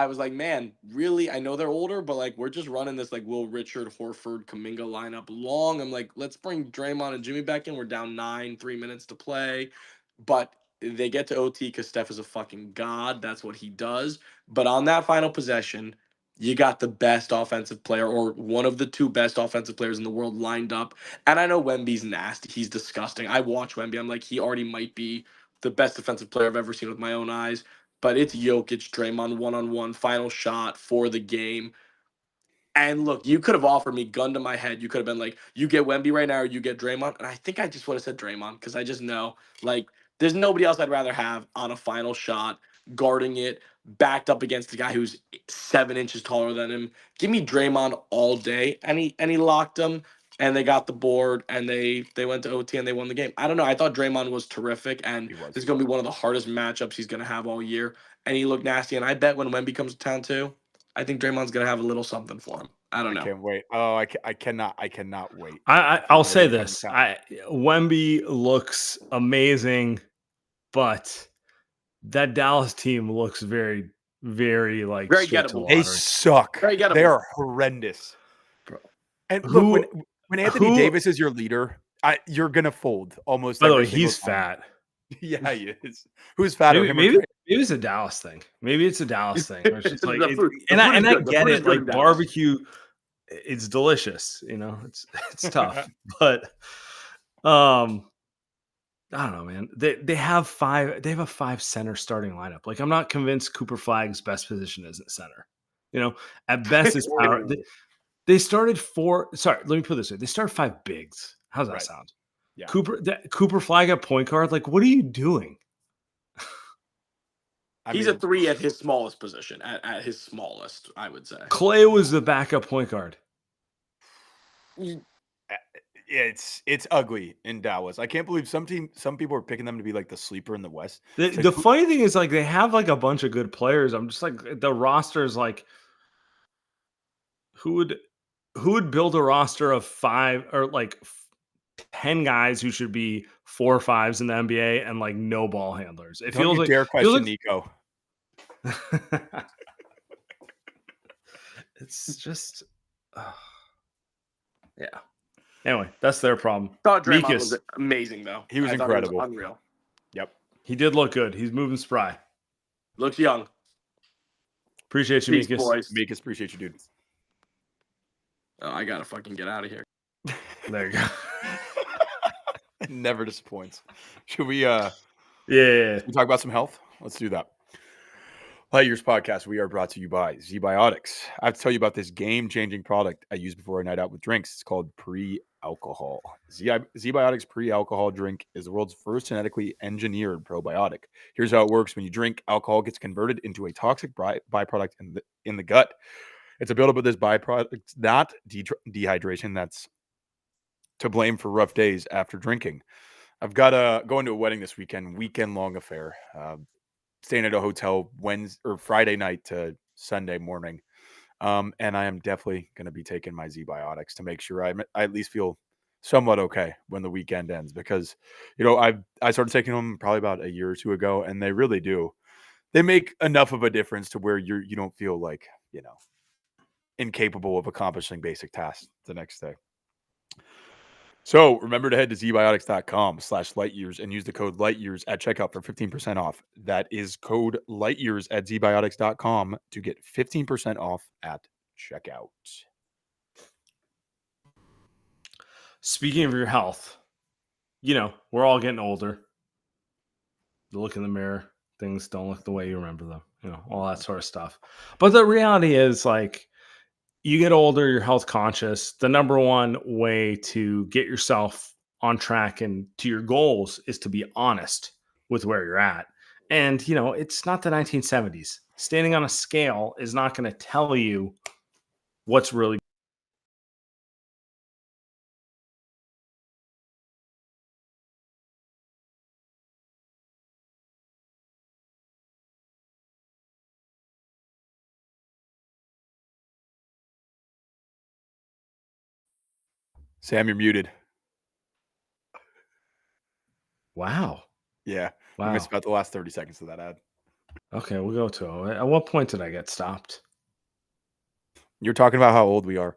was like, man, really? I know they're older, but like, we're just running this like Will Richard, Horford, Kuminga lineup long. I'm like, let's bring Draymond and Jimmy back in. We're down 9, 3 minutes to play. But they get to OT because Steph is a fucking god. That's what he does. But on that final possession, you got the best offensive player, or one of the 2 best offensive players in the world, lined up. And I know Wemby's nasty. He's disgusting. I watch Wemby. I'm like, he already might be the best defensive player I've ever seen with my own eyes. But it's Jokic, Draymond, one-on-one, final shot for the game. And look, you could have offered me, gun to my head. You could have been like, you get Wemby right now or you get Draymond. And I think I just would have said Draymond because I just know, like, there's nobody else I'd rather have on a final shot, guarding it, backed up against a guy who's 7 inches taller than him. Give me Draymond all day. And he locked him. And they got the board, and they went to OT, and they won the game. I don't know. I thought Draymond was terrific, and this is going to be one of the hardest matchups he's going to have all year. And he looked nasty, and I bet when Wemby comes to town too, I think Draymond's going to have a little something for him. I don't know.
I can't wait. Oh, I cannot wait.
I'll say this. Wemby looks amazing, but that Dallas team looks very, very like
Very
straight to
gettable.
lottery.
They suck.
Very gettable.
They are horrendous.
Bro.
And look,
Who-
when Anthony
who-
Davis is your leader, you're gonna fold almost.
By the way,
every single
he's
time.
fat.
Yeah, he is. Who's fatter?
Maybe it's a Dallas thing. Maybe it's a Dallas thing. Where it's just like,
The food
and I
is good. The
get
food is
it.
good
Like
in Dallas.
barbecue, it's delicious. You know, it's tough, but I don't know, man. They have a 5 center starting lineup. Like I'm not convinced Cooper Flagg's best position isn't center. You know, at best it's power. They started 4. Sorry, let me put it this way. They started 5 bigs. How's that
Right.
sound?
Yeah.
Cooper Flag at point guard. Like, what are you doing?
He's a 3 at his smallest position. At his smallest, I would say.
Clay was the backup point guard.
It's ugly in Dallas. I can't believe some people are picking them to be like the sleeper in the West.
The funny thing is, like, they have like a bunch of good players. I'm just like, the roster is like, who would build a roster of 5 or like 10 guys who should be 4 or 5s in the NBA and like no ball handlers? It feels like
dare question Nico.
It's just, yeah. Anyway, that's their problem.
Thought Draymond
Mikas.
was amazing though.
He was
I thought
incredible.
Unreal.
Yep.
He did look good. He's moving spry.
Looks young.
Appreciate you,
Peace,
Mikas.
boys.
Mikas, appreciate you, dude.
Oh, I gotta fucking get out of here.
There you go.
Never disappoints. Should we
Yeah.
we talk about some health? Let's do that. Light Years Podcast, we are brought to you by ZBiotics. I have to tell you about this game-changing product I use before a night out with drinks. It's called Pre-Alcohol. ZBiotics Pre-Alcohol drink is the world's first genetically engineered probiotic. Here's how it works. When you drink, alcohol gets converted into a toxic byproduct in the gut. It's a buildup of this byproduct, not dehydration, that's to blame for rough days after drinking. I've got going to a wedding this weekend-long affair. Staying at a hotel Friday night to Sunday morning. And I am definitely going to be taking my ZBiotics to make sure I at least feel somewhat okay when the weekend ends, because, you know, I started taking them probably about a year or 2 ago, and they really do. They make enough of a difference to where you don't feel like, you know, incapable of accomplishing basic tasks the next day. So remember to head to zbiotics.com/lightyears and use the code lightyears at checkout for 15% off. That is code lightyears at zbiotics.com to get 15% off at checkout.
Speaking of your health, you know, we're all getting older. You look in the mirror, things don't look the way you remember them, you know, all that sort of stuff. But the reality is, like, you get older, you're health conscious. The number one way to get yourself on track and to your goals is to be honest with where you're at. And, you know, it's not the 1970s. Standing on a scale is not going to tell you what's really.
Sam, you're muted.
Wow.
Yeah. I
Wow.
missed about the last 30 seconds of that ad.
Okay, we'll go to it. At what point did I get stopped?
You're talking about how old we are.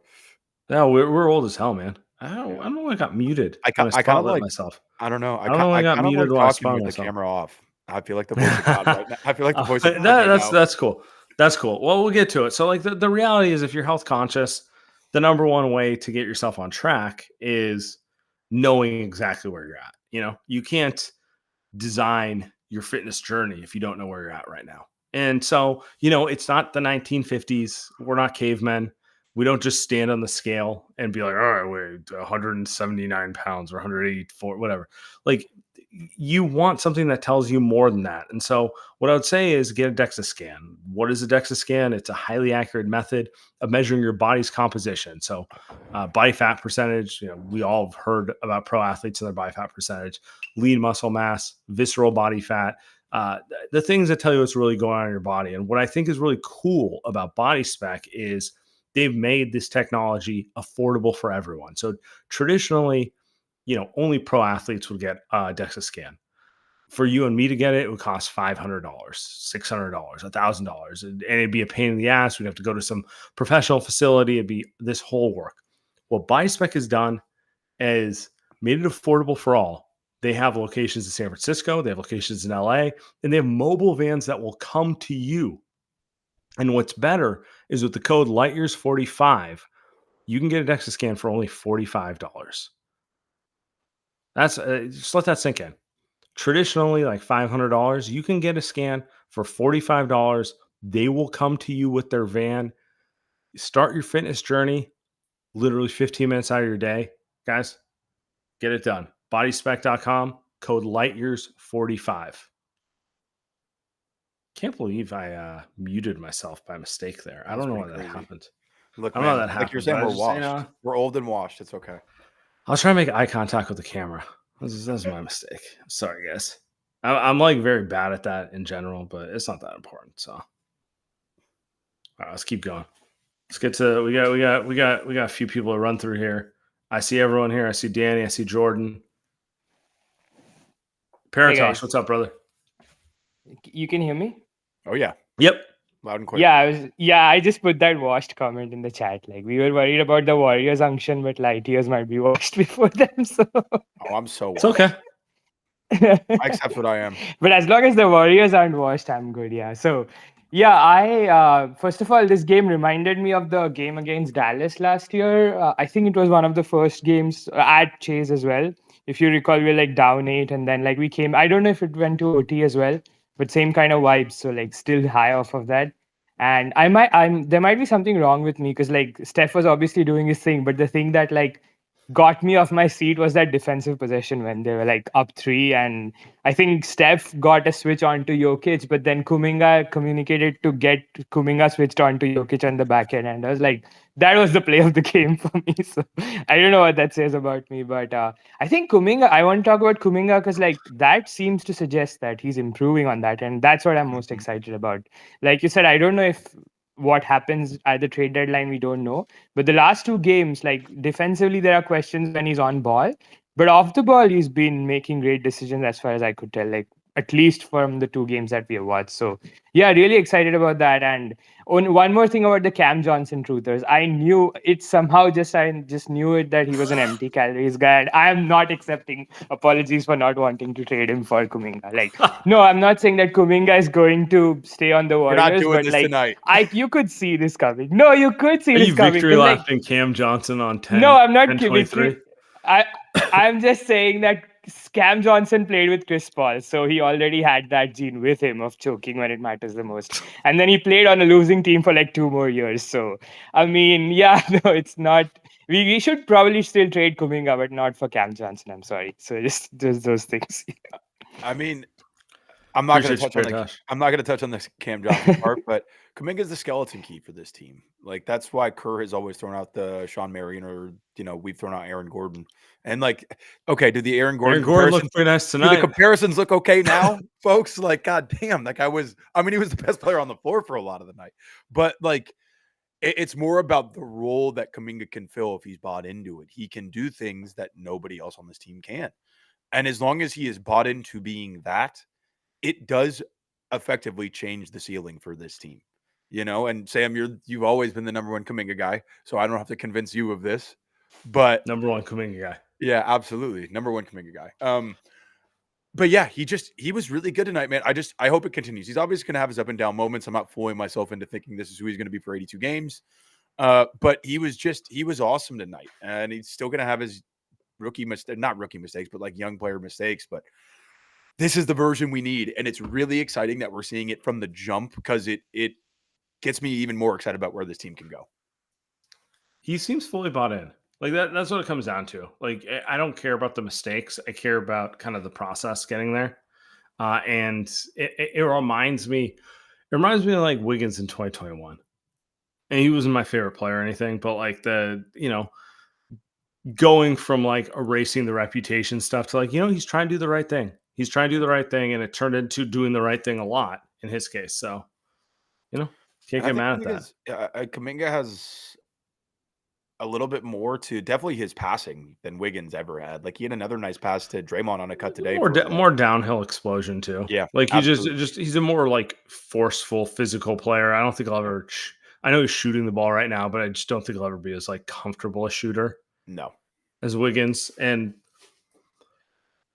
No, we're old as hell, man. I don't know. I got muted.
I
when
kind of
spotlit
like
myself.
I don't know.
I don't know why I got
kind of
muted
like
while I
talking
spotted
with the
myself.
camera off. I feel like the voice of God right now. I feel like the voice of God
that's
now.
that's cool. That's cool. Well, we'll get to it. So, like, the reality is, if you're health conscious, the number one way to get yourself on track is knowing exactly where you're at. You know, you can't design your fitness journey if you don't know where you're at right now. And so, you know, it's not the 1950s. We're not cavemen. We don't just stand on the scale and be like, all right, wait, 179 pounds or 184, whatever. Like, you want something that tells you more than that. And so what I would say is get a DEXA scan. What is a DEXA scan? It's a highly accurate method of measuring your body's composition. So body fat percentage, you know, we all have heard about pro athletes and their body fat percentage, lean muscle mass, visceral body fat, the things that tell you what's really going on in your body. And what I think is really cool about Body Spec is they've made this technology affordable for everyone. So traditionally, you know, only pro athletes would get a DEXA scan. For you and me to get it, it would cost $500, $600, $1,000, and it'd be a pain in the ass. We'd have to go to some professional facility. It'd be this whole work. What BodySpec has done is made it affordable for all. They have locations in San Francisco, they have locations in LA, and they have mobile vans that will come to you. And what's better is with the code LightYears45, you can get a DEXA scan for only $45. That's just let that sink in. Traditionally, like $500, you can get a scan for $45. They will come to you with their van. Start your fitness journey, literally 15 minutes out of your day. Guys, get it done. Bodyspec.com, code LightYears45. Can't believe I muted myself by mistake there. I don't know why that happened.
Look,
I don't know
man,
how that happened.
like you're saying, we're
just,
washed. We're old and washed. It's okay.
I was trying to make eye contact with the camera. That's my mistake. Sorry, guys. I'm like very bad at that in general, but it's not that important. So, all right, let's keep going. Let's get to we got a few people to run through here. I see everyone here. I see Danny. I see Jordan. Paratosh, what's up, brother?
You can hear me?
Oh yeah.
Yep.
Loud and clear.
Yeah, I just put that washed comment in the chat. Like, we were worried about the Warriors unction, but light years might be washed before them. So
I'm so
it's okay.
I accept what I am.
But as long as the Warriors aren't washed, I'm good. Yeah. So yeah, I first of all, this game reminded me of the game against Dallas last year. I think it was one of the first games at Chase as well. If you recall, we were like down 8, and then like we came. I don't know if it went to OT as well, but same kind of vibes. So like still high off of that. And there might be something wrong with me because like Steph was obviously doing his thing, but the thing that like got me off my seat was that defensive possession when they were like up 3, and I think Steph got a switch onto Jokic, but then Kuminga communicated to get Kuminga switched onto Jokic on the back end, and I was like, that was the play of the game for me. So I don't know what that says about me, but I think Kuminga, I want to talk about Kuminga because like that seems to suggest that he's improving on that, and that's what I'm most excited about. Like you said, I don't know if what happens at the trade deadline, we don't know. But the last 2 games, like defensively, there are questions when he's on ball. But off the ball, he's been making great decisions as far as I could tell, like at least from the 2 games that we have watched. So yeah, really excited about that. And one more thing about the Cam Johnson truthers. I knew it somehow, I just knew it that he was an empty calories guy. And I am not accepting apologies for not wanting to trade him for Kuminga. Like, no, I'm not saying that Kuminga is going to stay on the Warriors.
You're not doing
but
this
like,
tonight.
You could see this coming. No, you could see this coming.
Victory lapping Cam Johnson on 10.
No, I'm not
10-23?
I'm just saying that Cam Johnson played with Chris Paul, so he already had that gene with him of choking when it matters the most. And then he played on a losing team for like 2 more years. So, I mean, yeah, no, it's not. We should probably still trade Kuminga, but not for Cam Johnson. I'm sorry. So just those things.
I mean, I'm not going to touch on the Cam Johnson part, but Kuminga is the skeleton key for this team. Like that's why Kerr has always thrown out the Sean Marion, or we've thrown out Aaron Gordon. And like, okay, did the Aaron Gordon
look pretty nice tonight?
Do the comparisons look okay now, folks? Like, god damn, like he was the best player on the floor for a lot of the night. But like, it's more about the role that Kuminga can fill if he's bought into it. He can do things that nobody else on this team can. And as long as he is bought into being that, it does effectively change the ceiling for this team, and Sam, you've always been the number 1 Kuminga guy, so I don't have to convince you of this, but
number 1 Kuminga guy.
Yeah, absolutely. Number 1 Kuminga guy. But yeah, he was really good tonight, man. I hope it continues. He's obviously going to have his up and down moments. I'm not fooling myself into thinking this is who he's going to be for 82 games. But he was awesome tonight, and he's still going to have his not rookie mistakes, but like young player mistakes, but this is the version we need, and it's really exciting that we're seeing it from the jump because it gets me even more excited about where this team can go.
He seems fully bought in. Like that's what it comes down to. Like I don't care about the mistakes. I care about kind of the process getting there. And it reminds me of like Wiggins in 2021. And he wasn't my favorite player or anything, but like going from like erasing the reputation stuff to like, he's trying to do the right thing. He's trying to do the right thing, and it turned into doing the right thing a lot in his case. So, can't get mad at that.
Kuminga has a little bit more to definitely his passing than Wiggins ever had. Like he had another nice pass to Draymond on a cut today.
More downhill explosion too.
Yeah,
like he
absolutely.
he's a more like forceful physical player. I don't think I'll ever. I know he's shooting the ball right now, but I just don't think he'll ever be as like comfortable a shooter.
No,
as Wiggins, and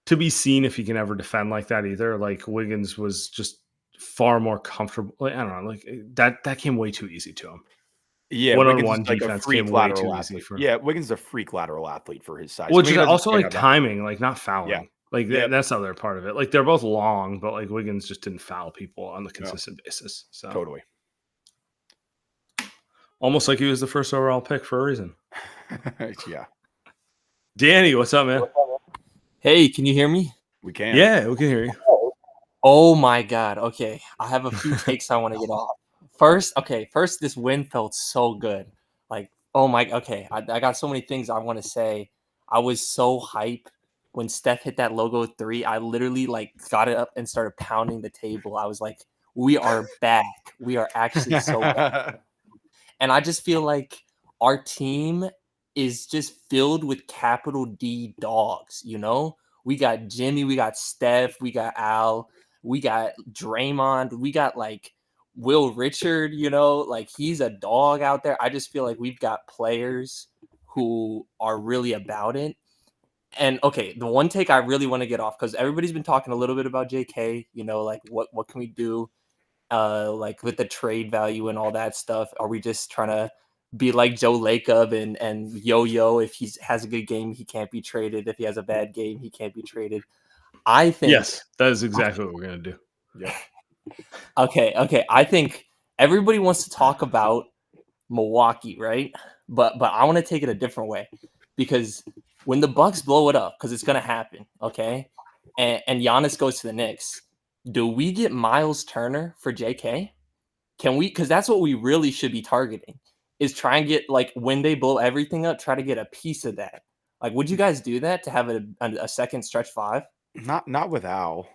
to be seen if he can ever defend like that either. Like Wiggins was just far more comfortable. Like, I don't know, like that came way too easy to him.
Yeah,
One-on-one
like
defense
a freak
came way too
lateral
easy
athlete.
for.
Yeah, Wiggins is a freak lateral athlete for his size.
Which is
I mean,
also like
that.
timing, like not fouling.
Yeah.
Like that's the other part of it. Like they're both long, but like Wiggins just didn't foul people on the consistent basis. So
Totally.
almost like he was the first overall pick for a reason.
Yeah.
Danny, what's up, man?
Hey, can you hear me?
We can.
Yeah, we can hear you.
Oh my God. Okay. I have a few takes I want to get off. First, this win felt so good. Like, oh my, okay. I got so many things I want to say. I was so hype when Steph hit that logo 3. I literally like got it up and started pounding the table. I was like, we are back. We are actually so back. And I just feel like our team is just filled with capital D dogs, you know? We got Jimmy, we got Steph, we got Al, we got Draymond, we got like Will Richard, you know, like he's a dog out there. I just feel like we've got players who are really about it. And okay, the one take I really want to get off, because everybody's been talking a little bit about JK, you know, like what can we do like with the trade value and all that stuff? Are we just trying to be like Joe Lacob and Yo-Yo? If he has a good game, he can't be traded. If he has a bad game, he can't be traded. I think
yes, that is exactly what we're gonna do.
Yeah.
Okay. I think everybody wants to talk about Milwaukee, right? But I want to take it a different way, because when the Bucks blow it up, because it's gonna happen, okay, and Giannis goes to the Knicks, do we get Miles Turner for JK? Can we? Because that's what we really should be targeting, is try and get, like, when they blow everything up, try to get a piece of that. Like, would you guys do that to have a second stretch 5?
Not with Al.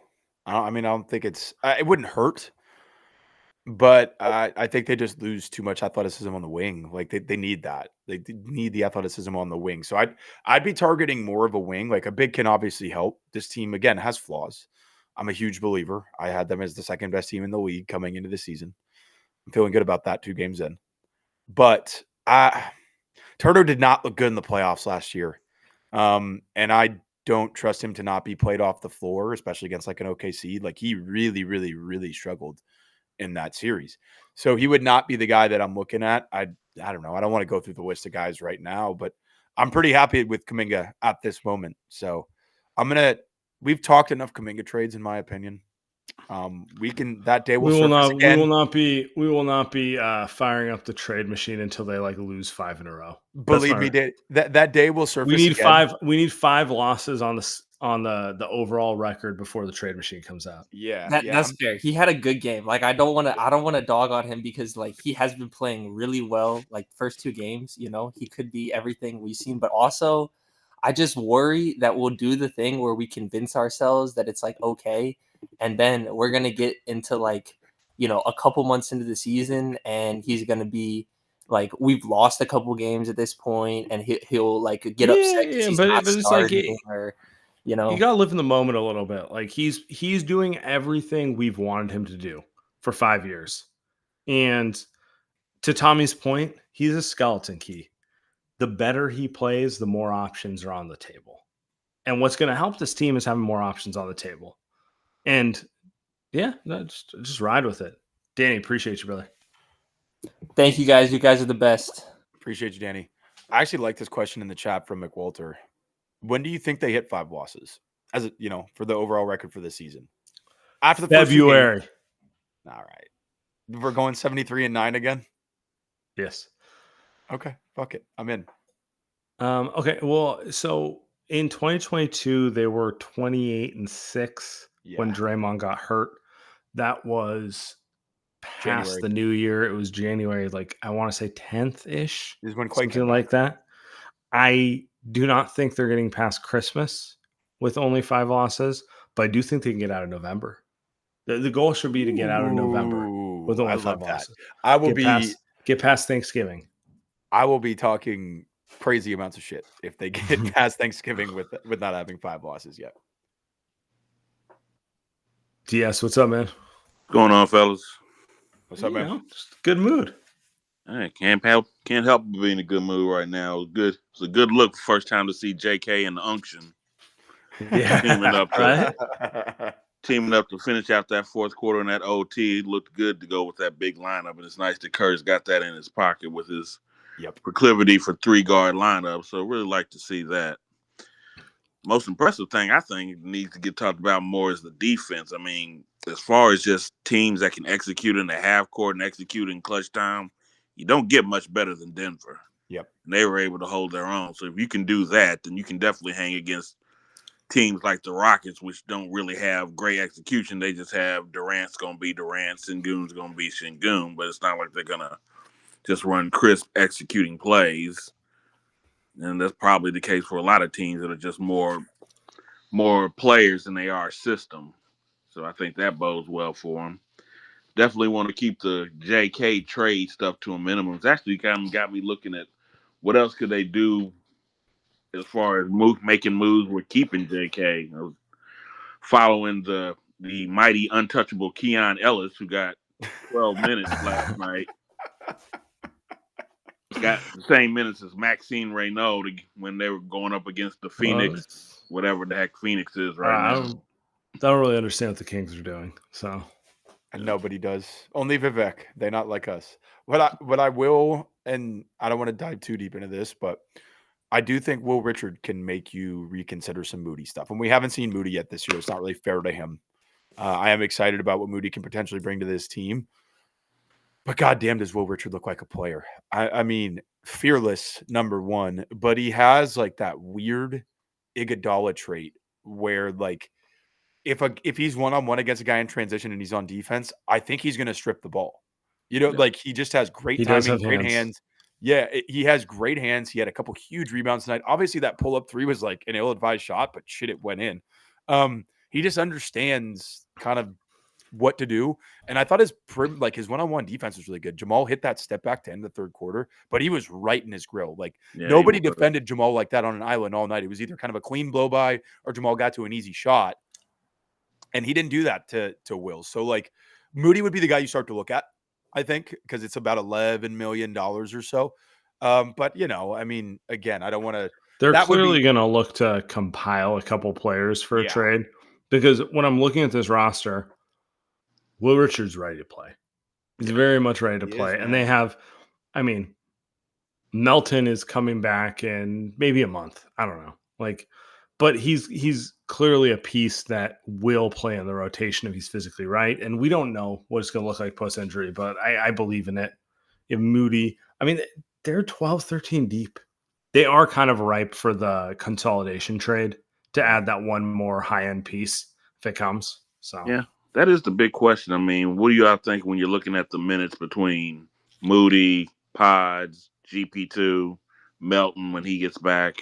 I don't think it's. It wouldn't hurt, but I think they just lose too much athleticism on the wing. Like they need that. They need the athleticism on the wing. So I'd be targeting more of a wing. Like a big can obviously help. This team again has flaws. I'm a huge believer. I had them as the second best team in the league coming into the season. I'm feeling good about that 2 games in. But Turner did not look good in the playoffs last year. And I don't trust him to not be played off the floor, especially against like an OKC. Like he really, really, really struggled in that series. So he would not be the guy that I'm looking at. I don't know. I don't want to go through the list of guys right now, but I'm pretty happy with Kuminga at this moment. So we've talked enough Kuminga trades, in my opinion. We can, that day will surface again.
We will not be firing up the trade machine until they like lose 5 in a row.
Believe me, that day will surface.
We need
again.
5. We need 5 losses on the overall record before the trade machine comes out.
Yeah,
that's fair. He had a good game. Like I don't want to dog on him, because like he has been playing really well. Like first 2 games, you know, he could be everything we've seen. But also, I just worry that we'll do the thing where we convince ourselves that it's like okay, and then we're gonna get into like, you know, a couple months into the season, and he's gonna be like, we've lost a couple games at this point, and he'll like get upset because he's not starting, or you know,
you gotta live in the moment a little bit. Like he's doing everything we've wanted him to do for 5 years, and to Tommy's point, he's a skeleton key. The better he plays, the more options are on the table. And what's going to help this team is having more options on the table. And yeah, just ride with it. Danny, appreciate you, brother.
Thank you guys. You guys are the best.
Appreciate you, Danny. I actually like this question in the chat from McWalter. When do you think they hit 5 losses, as a, you know, for the overall record for this season? After the
February.
First all right. We're going 73-9 again?
Yes.
Okay, fuck it. I'm in.
Okay, well, so in 2022, they were 28-6 when Draymond got hurt. That was past
January.
the new year. It was January, like I want to say 10th-ish,
This is when Quake
something like that. I do not think they're getting past Christmas with only 5 losses, but I do think they can get out of November. The goal should be to get out of November with only 5 losses.
I will
get past Thanksgiving.
I will be talking crazy amounts of shit if they get past Thanksgiving with not having 5 losses yet.
DS, what's up, man?
What's going on, fellas?
What's up, man?
Just good mood.
I can't help but be in a good mood right now. It's a good look. First time to see JK and the Unction
Yeah,
teaming up,
right?
teaming up to finish out that fourth quarter in that OT. It looked good to go with that big lineup, and it's nice that Kurt's got that in his pocket with his proclivity for 3-guard lineup. So really like to see that. Most impressive thing I think needs to get talked about more is the defense. I mean, as far as just teams that can execute in the half court and execute in clutch time, you don't get much better than Denver.
Yep.
And they were able to hold their own. So if you can do that, then you can definitely hang against teams like the Rockets, which don't really have great execution. They just have Durant's going to be Durant, Sengun's going to be Sengun, but it's not like they're going to just run crisp executing plays. And that's probably the case for a lot of teams that are just more players than they are system. So I think that bodes well for them. Definitely want to keep the JK trade stuff to a minimum. It's actually kind of got me looking at what else could they do as far as making moves with keeping JK. I was following the mighty untouchable Keon Ellis, who got 12 minutes last night. Got the same minutes as Maxine Reynaud when they were going up against the Phoenix, whatever the heck Phoenix is right now.
I don't really understand what the Kings are doing. So,
and nobody does. Only Vivek. They're not like us. What I will, and I don't want to dive too deep into this, but I do think Will Richard can make you reconsider some Moody stuff. And we haven't seen Moody yet this year. It's not really fair to him. I am excited about what Moody can potentially bring to this team. But goddamn, does Will Richard look like a player? I mean, fearless, number one, but he has like that weird Iguodala trait where like if he's one-on-one against a guy in transition and he's on defense, I think he's going to strip the ball. You know, like he just has great timing, great hands. Yeah, he has great hands. He had a couple huge rebounds tonight. Obviously, that pull-up 3 was like an ill-advised shot, but shit, it went in. He just understands kind of what to do. And I thought his one-on-one defense was really good. Jamal hit that step back to end the third quarter, but he was right in his grill. Like nobody defended Jamal like that on an island all night. It was either kind of a clean blow by or Jamal got to an easy shot. And he didn't do that to Will. So like Moody would be the guy you start to look at, I think, because it's about $11 million or so. But you know, I mean, again, I don't want to.
They're clearly going to look to compile a couple players for a trade, because when I'm looking at this roster, Will Richard's ready to play. He's very much ready to play. And they have, I mean, Melton is coming back in maybe a month. I don't know. But he's clearly a piece that will play in the rotation if he's physically right. And we don't know what it's going to look like post-injury, but I believe in it. If Moody, I mean, they're 12, 13 deep. They are kind of ripe for the consolidation trade to add that one more high-end piece if it comes. So
yeah. That is the big question. I mean, what do y'all think when you're looking at the minutes between Moody, Pods, GP2, Melton when he gets back,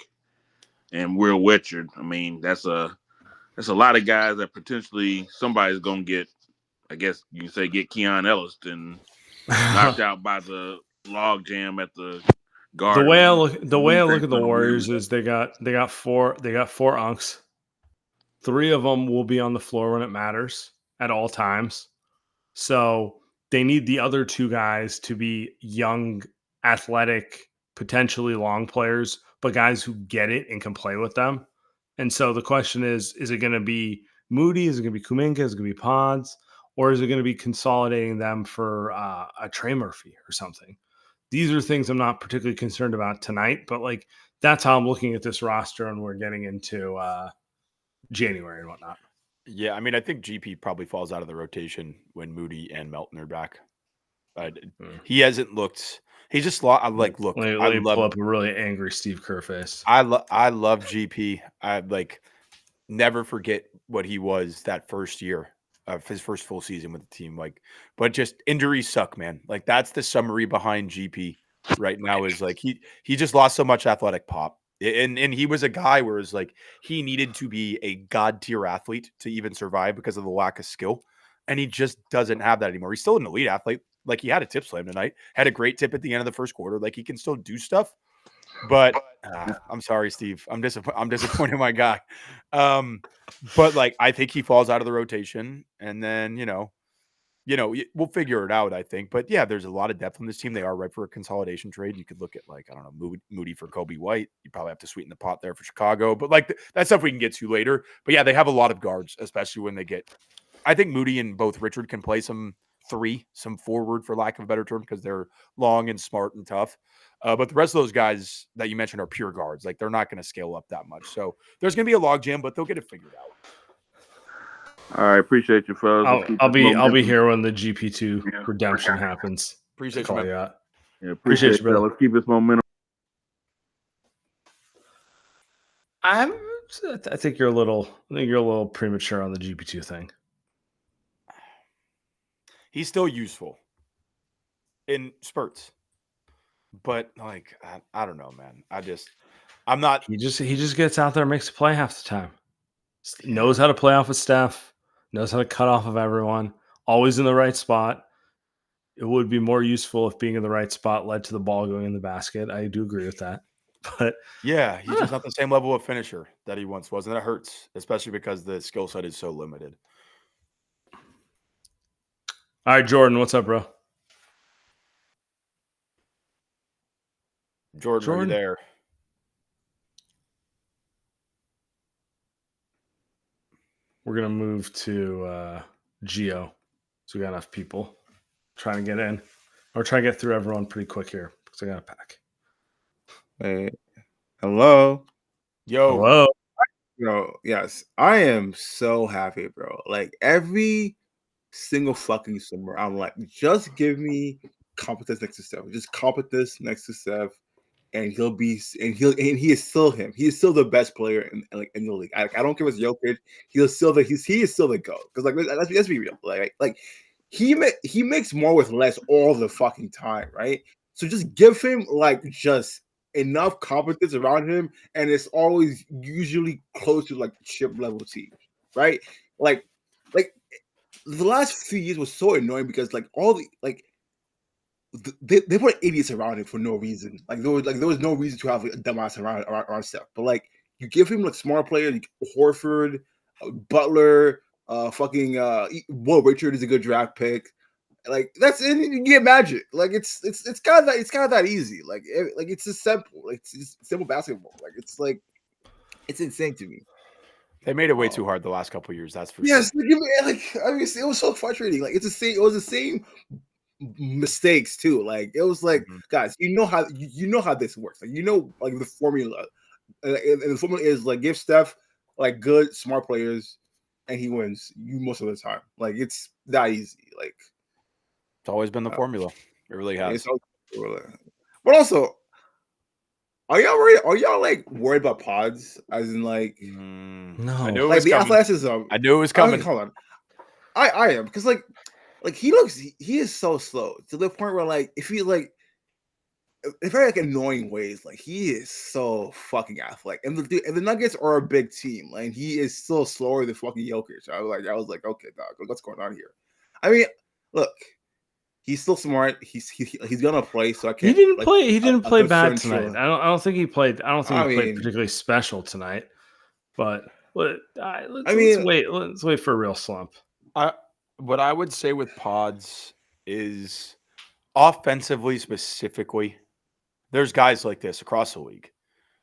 and Will Richard? I mean, that's a lot of guys that potentially somebody's going to get, I guess you can say, get Keon Ellis and knocked out by the log jam at the guard.
The way I look at the Warriors is they got 4 unks. 3 of them will be on the floor when it matters at all times. So they need the other 2 guys to be young, athletic, potentially long players, but guys who get it and can play with them. And so the question is it going to be Moody? Is it going to be Kuminga? Is it going to be Pods? Or is it going to be consolidating them for a Trey Murphy or something? These are things I'm not particularly concerned about tonight, but like that's how I'm looking at this roster, and we're getting into January and whatnot.
Yeah, I mean, I think GP probably falls out of the rotation when Moody and Melton are back. He hasn't looked. He just look.
Let me pull up a really angry Steve Kerr face.
I love GP. I never forget what he was that first year of his first full season with the team. But just injuries suck, man. Like that's the summary behind GP right now. Is like he just lost so much athletic pop. And he was a guy where it's like he needed to be a god tier athlete to even survive because of the lack of skill. And he just doesn't have that anymore. He's still an elite athlete. Like he had a tip slam tonight, had a great tip at the end of the first quarter. Like he can still do stuff. But I'm sorry, Steve. I'm disappointed in my guy. But like I think he falls out of the rotation, and then we'll figure it out. I think, but yeah, there's a lot of depth on this team. They are ripe for a consolidation trade. You could look at like I don't know Moody for Kobe White. You probably have to sweeten the pot there for Chicago, but like that's stuff we can get to later. But yeah, they have a lot of guards, especially when they get. I think Moody and both Richard can play some forward for lack of a better term, because they're long and smart and tough. But the rest of those guys that you mentioned are pure guards. Like they're not going to scale up that much. So there's going to be a logjam, but they'll get it figured out.
All right, appreciate you, fellas.
I'll be here when the GP2 redemption happens.
Appreciate you, man.
Yeah, appreciate you, brother. Let's keep this momentum.
I think you're a little premature on the GP2 thing.
He's still useful in spurts, but like I don't know, man. I'm not.
He just gets out there and makes a play half the time. Knows how to play off with Steph. Knows how to cut off of everyone. Always in the right spot. It would be more useful if being in the right spot led to the ball going in the basket. I do agree with that. But
yeah, he's just not the same level of finisher that he once was, and that hurts, especially because the skill set is so limited.
All right, Jordan, what's up, bro?
Jordan, are you there?
We're going to move to Geo. So we got enough people trying to get in. Or try to get through everyone pretty quick here because I got a pack.
Hey, hello.
Yo.
Hello.
Bro, yes. I am so happy, bro. Like every single fucking summer, I'm like, just give me competence next to Steph. Just competence next to Steph. And he is still him. He is still the best player in the league. I don't care if it's Jokic. He is still the GOAT. Because like let's be real. Like he makes more with less all the fucking time, right? So just give him like just enough competence around him, and it's always usually close to like chip level team, right? Like the last few years was so annoying because like all the like. They put idiots around him for no reason. Like there was no reason to have a dumbass around Steph. But like you give him like smart players, like Horford, Butler, Will Richard is a good draft pick. Like that's it. You get magic. Like it's kind of that easy. Like it's just simple. Like it's just simple basketball. Like it's insane to me.
They made it way too hard the last couple of years. That's for
yes.
sure.
It was so frustrating. Like it was the same mistakes too. Like it was like, guys, you know how this works. Like like the formula, and the formula is like give Steph like good smart players, and he wins you most of the time. Like it's that easy. Like
it's always been the formula. It really has.
But also, are y'all like worried about pods? As in like
no,
I knew it
like
was
the
coming.
athleticism.
I knew it was coming.
Hold on, I am because like he is so slow to the point where like if he like in very like annoying ways, like he is so fucking athletic, and the Nuggets are a big team, like he is still slower than fucking Jokic. I was like, okay, dog, what's going on here? I mean, look, he's still smart. He's gonna play, so I can't.
He didn't play bad tonight. Sure. I don't think he played. I don't think he played particularly special tonight. But let's wait for a real slump.
What I would say with pods is offensively specifically, there's guys like this across the league.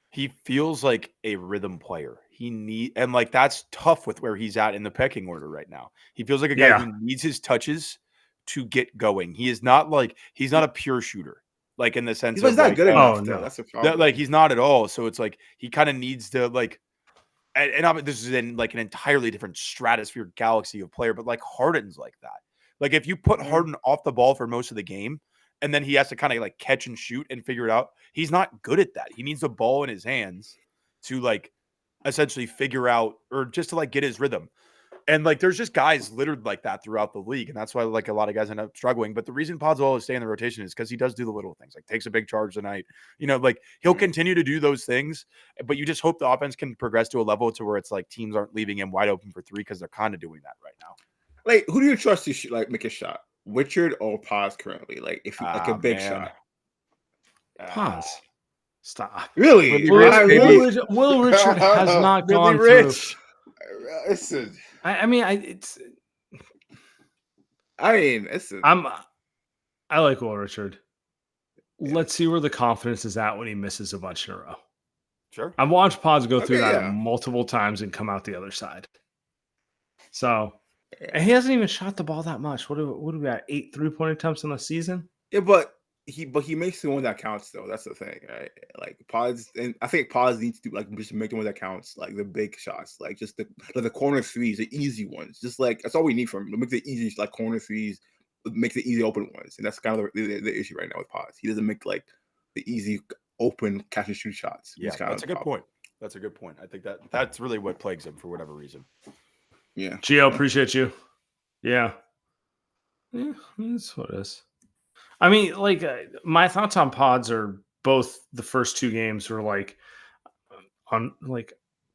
He feels like a rhythm player. And like that's tough with where he's at in the pecking order right now. He feels like a guy who needs his touches to get going. He's not a pure shooter, like in the sense
he's not good enough.
No. That's a problem. Like he's not at all. So it's like he kind of needs to like. And this is in like an entirely different stratosphere galaxy of player, but like Harden's like that. Like if you put Harden off the ball for most of the game, and then he has to kind of like catch and shoot and figure it out, he's not good at that. He needs the ball in his hands to like essentially figure out or just to like get his rhythm. And like there's just guys littered like that throughout the league, and that's why like a lot of guys end up struggling. But the reason Pods will always stay in the rotation is because he does do the little things, like takes a big charge tonight. Like he'll continue to do those things, but you just hope the offense can progress to a level to where it's like teams aren't leaving him wide open for three because they're kind of doing that right now.
Like who do you trust to like make a shot, Richard or Pods currently? Like if like a big shot,
Pods. Stop.
Really?
Willie
Will,
Rich,
I
baby.
really,
Will Richard has not
Willie
gone through.
Rich.
listen.
I mean, it's.
Listen.
I like Will Richard.
Yeah.
Let's see where the confidence is at when he misses a bunch in a row.
Sure.
I've watched Pods go through
Okay,
that
yeah.
multiple times and come out the other side. So, and he hasn't even shot the ball that much. What do we got? 8 3-point attempts in the season?
Yeah, but he makes the one that counts though. That's the thing, right? Like Pods, and I think Pods needs to like just make the one that counts, like the big shots, like just the corner threes, the easy ones. Just like that's all we need from him. Make the easy like corner threes, make the easy open ones, and that's kind of the issue right now with Pods. He doesn't make like the easy open catch and shoot shots.
Yeah, that's a good point. That's a good point. I think that's really what plagues him for whatever reason.
Yeah,
Gio, appreciate you. Yeah, that's what it is. I mean, like my thoughts on Pods are both the first 2 games were like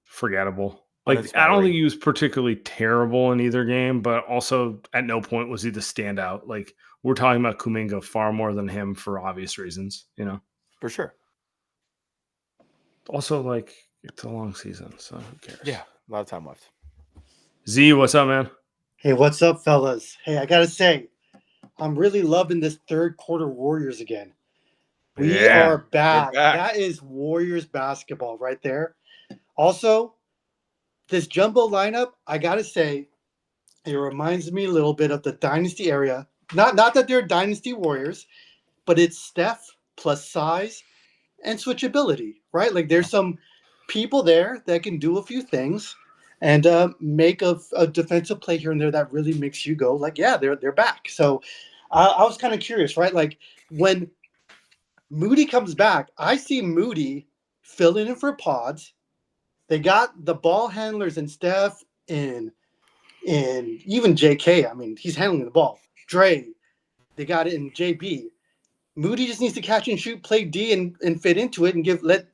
forgettable. Like I don't think he was particularly terrible in either game, but also at no point was he the standout. Like we're talking about Kuminga far more than him for obvious reasons, you know.
For sure.
Also, like it's a long season, so who cares?
Yeah, a lot of time left.
Z, what's up, man?
Hey, what's up, fellas? Hey, I gotta say, I'm really loving this third quarter Warriors again. We are back. That is Warriors basketball right there. Also, this jumbo lineup, I gotta say, it reminds me a little bit of the Dynasty area. Not that they're Dynasty Warriors, but it's Steph plus size and switchability, right? Like there's some people there that can do a few things and make a defensive play here and there that really makes you go like, yeah, they're back. So I was kind of curious, right? Like when Moody comes back, I see Moody filling in for Pods. They got the ball handlers and Steph and even JK. I mean, he's handling the ball. Dre, they got it in JB. Moody just needs to catch and shoot, play D, and fit into it, and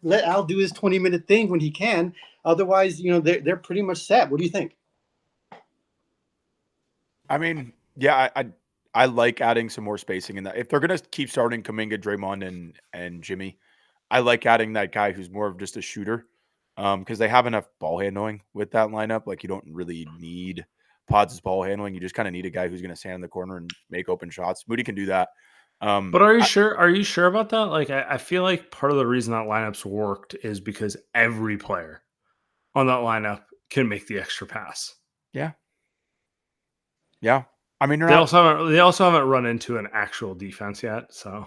let Al do his 20-minute thing when he can. Otherwise, they're pretty much set. What do you think?
I mean, yeah, I like adding some more spacing in that. If they're gonna keep starting Kuminga, Draymond, and Jimmy, I like adding that guy who's more of just a shooter, because they have enough ball handling with that lineup. Like you don't really need Pods' ball handling. You just kind of need a guy who's gonna stand in the corner and make open shots. Moody can do that.
But are you sure? Are you sure about that? Like, I feel like part of the reason that lineups worked is because every player on that lineup can make the extra pass.
Yeah. I mean,
they also haven't run into an actual defense yet. So,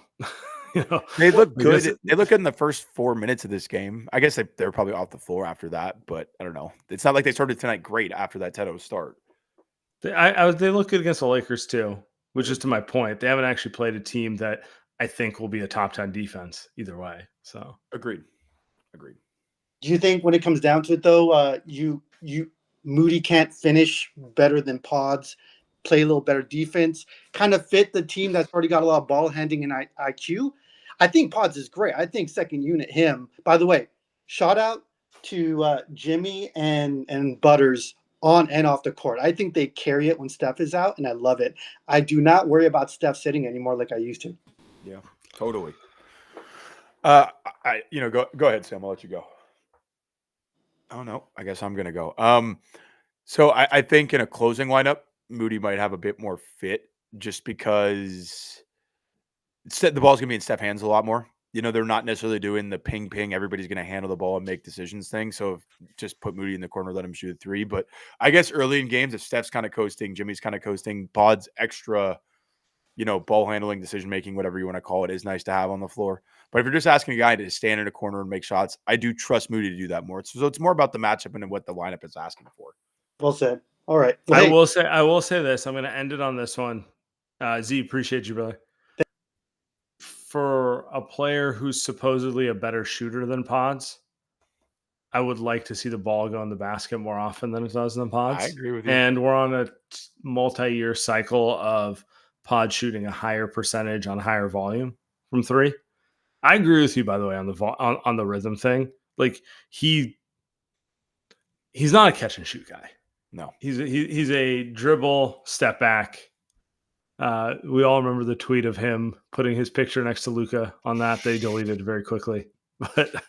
they look good. They look good in the first 4 minutes of this game. I guess they're probably off the floor after that, but I don't know. It's not like they started tonight great after that 10-0 start.
They look good against the Lakers too. Which is to my point, they haven't actually played a team that I think will be a top 10 defense either way. So
agreed.
Do you think when it comes down to it, though, Moody can't finish better than Pods, play a little better defense, kind of fit the team that's already got a lot of ball handling and IQ? I think Pods is great. I think second unit him. By the way, shout out to Jimmy and Butters on and off the court. I think they carry it when Steph is out, and I love it. I do not worry about Steph sitting anymore like I used to.
Yeah, totally. Go ahead, Sam. I'll let you go. Oh no, I guess I'm gonna go. So I think in a closing lineup, Moody might have a bit more fit just because the ball's gonna be in Steph's hands a lot more. They're not necessarily doing the ping. Everybody's going to handle the ball and make decisions thing. So just put Moody in the corner, let him shoot a 3. But I guess early in games, if Steph's kind of coasting, Jimmy's kind of coasting, Pod's extra, ball handling, decision making, whatever you want to call it, is nice to have on the floor. But if you're just asking a guy to stand in a corner and make shots, I do trust Moody to do that more. So it's more about the matchup and what the lineup is asking for.
Well said. All right. Well,
I will say this. I'm going to end it on this one. Z, appreciate you, brother. For a player who's supposedly a better shooter than Pods, I would like to see the ball go in the basket more often than it does in the Pods.
I agree with you.
And we're on a multi-year cycle of Pod shooting a higher percentage on higher volume from 3. I agree with you, by the way, on the rhythm thing. Like he's not a catch and shoot guy.
No,
he's a dribble, step back. We all remember the tweet of him putting his picture next to Luka on that. They deleted very quickly. But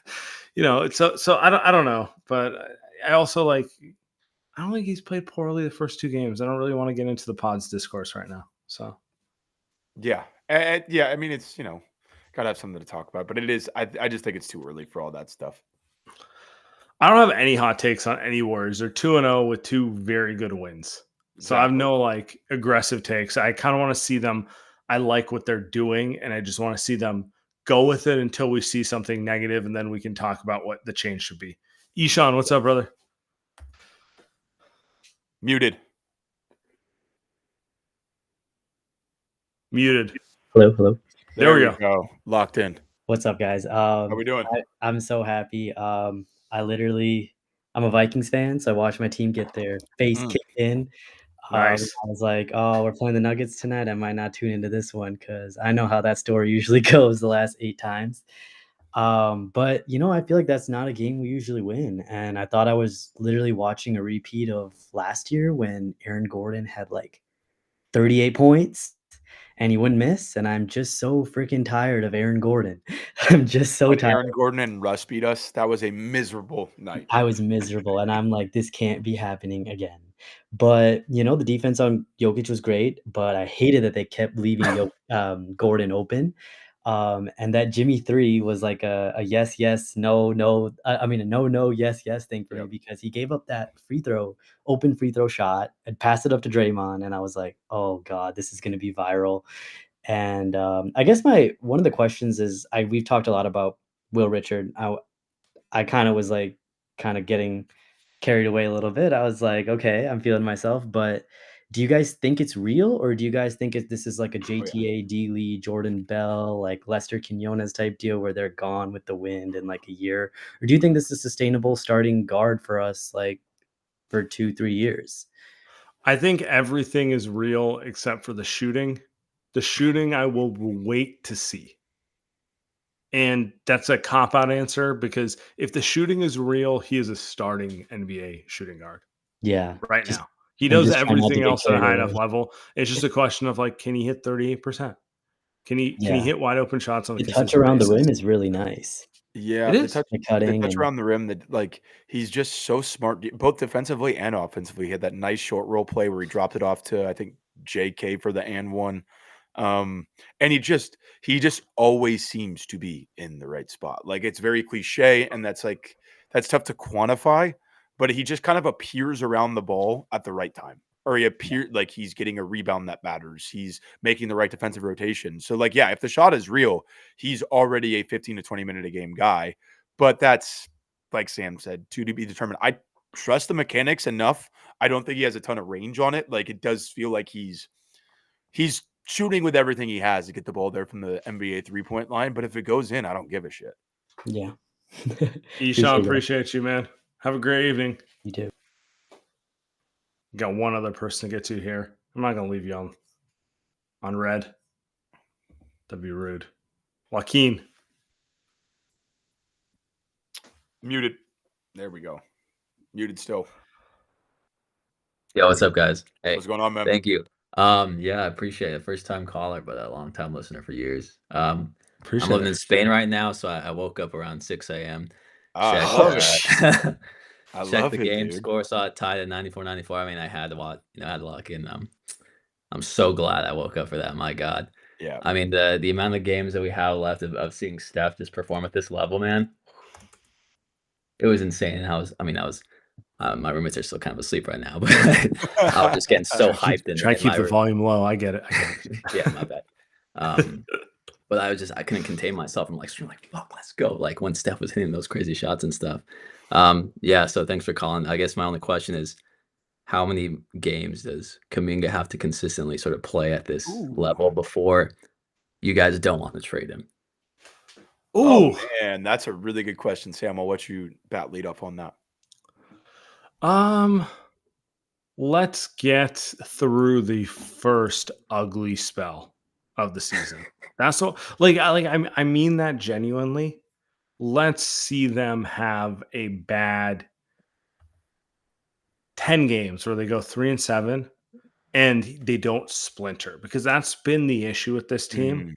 so I don't know. But I also I don't think he's played poorly the first 2 games. I don't really want to get into the pods discourse right now. So
Yeah. I mean, it's, gotta have something to talk about, but it is, I just think it's too early for all that stuff.
I don't have any hot takes on any Warriors. They're 2-0 with 2 very good wins. So I have no aggressive takes. I kind of want to see them. I like what they're doing, and I just want to see them go with it until we see something negative, and then we can talk about what the change should be. Ishan, what's up, brother?
Muted.
Hello.
There we go. Locked in.
What's up, guys?
How we doing?
I'm so happy. I'm a Vikings fan, so I watched my team get their face kicked in.
Nice.
I was like, oh, we're playing the Nuggets tonight. I might not tune into this one because I know how that story usually goes the last 8 times. But I feel like that's not a game we usually win. And I thought I was literally watching a repeat of last year when Aaron Gordon had 38 points and he wouldn't miss. And I'm just so freaking tired of Aaron Gordon. I'm just so tired.
Aaron Gordon and Russ beat us. That was a miserable night.
I was miserable. And I'm like, this can't be happening again. But, the defense on Jokic was great, but I hated that they kept leaving Gordon open. And that Jimmy 3 was like a yes, no, no. I mean, a no, yes thing for me because he gave up that open free throw shot and passed it up to Draymond. And I was like, oh God, this is going to be viral. And I guess one of the questions is we've talked a lot about Will Richard. I kind of was getting carried away a little bit. I was like, okay, I'm feeling myself, but do you guys think it's real, or do you guys think this is like a JTA, D-Lee, Jordan Bell, like Lester Quinones type deal where they're gone with the wind in a year? Or do you think this is a sustainable starting guard for us for 2-3 years?
I think everything is real except for the shooting. The shooting I will wait to see. And that's a cop-out answer because if the shooting is real, he is a starting NBA shooting guard.
Yeah.
Right now. He does everything else at a high enough level. It's just a question of can he hit 38%? Can he hit wide open shots on
the touch around the rim is really nice.
Yeah,
it is.
The touch around the rim that he's just so smart, both defensively and offensively. He had that nice short roll play where he dropped it off to I think JK for the and one. And he just always seems to be in the right spot. It's very cliche, and that's tough to quantify, but he just kind of appears around the ball at the right time, or he appears like he's getting a rebound that matters. He's making the right defensive rotation. So if the shot is real, he's already a 15 to 20 minute a game guy, but that's like Sam said, to be determined. I trust the mechanics enough. I don't think he has a ton of range on it. It does feel like he's shooting with everything he has to get the ball there from the NBA 3-point line. But if it goes in, I don't give a shit.
Yeah.
Ishan, appreciate you, man. Have a great evening.
You too.
Got one other person to get to here. I'm not going to leave you on red. That'd be rude. Joaquin.
Muted. There we go. Muted still.
Yo, what's up, guys? Hey,
what's going on, man?
Thank you. Yeah, I appreciate it. First time caller, but a long time listener for years. I'm living in Spain right now, so I woke up around 6 a.m.
I
Checked the game score, saw it tied at 94-94. I mean, I had to lock in. I'm so glad I woke up for that. My God.
Yeah.
I mean, the amount of games that we have left of seeing Steph just perform at this level, man, it was insane. My roommates are still kind of asleep right now, but I was just getting so hyped.
Try to keep the volume low. I get it.
Yeah, my bad. But I couldn't contain myself. I'm like, fuck, let's go. When Steph was hitting those crazy shots and stuff. Yeah, so thanks for calling. I guess my only question is, how many games does Kuminga have to consistently sort of play at this level before you guys don't want to trade him?
Oh, man, that's a really good question, Sam. I'll let you lead off on that.
Let's get through the first ugly spell of the season. That's what, I mean that genuinely. Let's see them have a bad 10 games where they go 3-7 and they don't splinter, because that's been the issue with this team.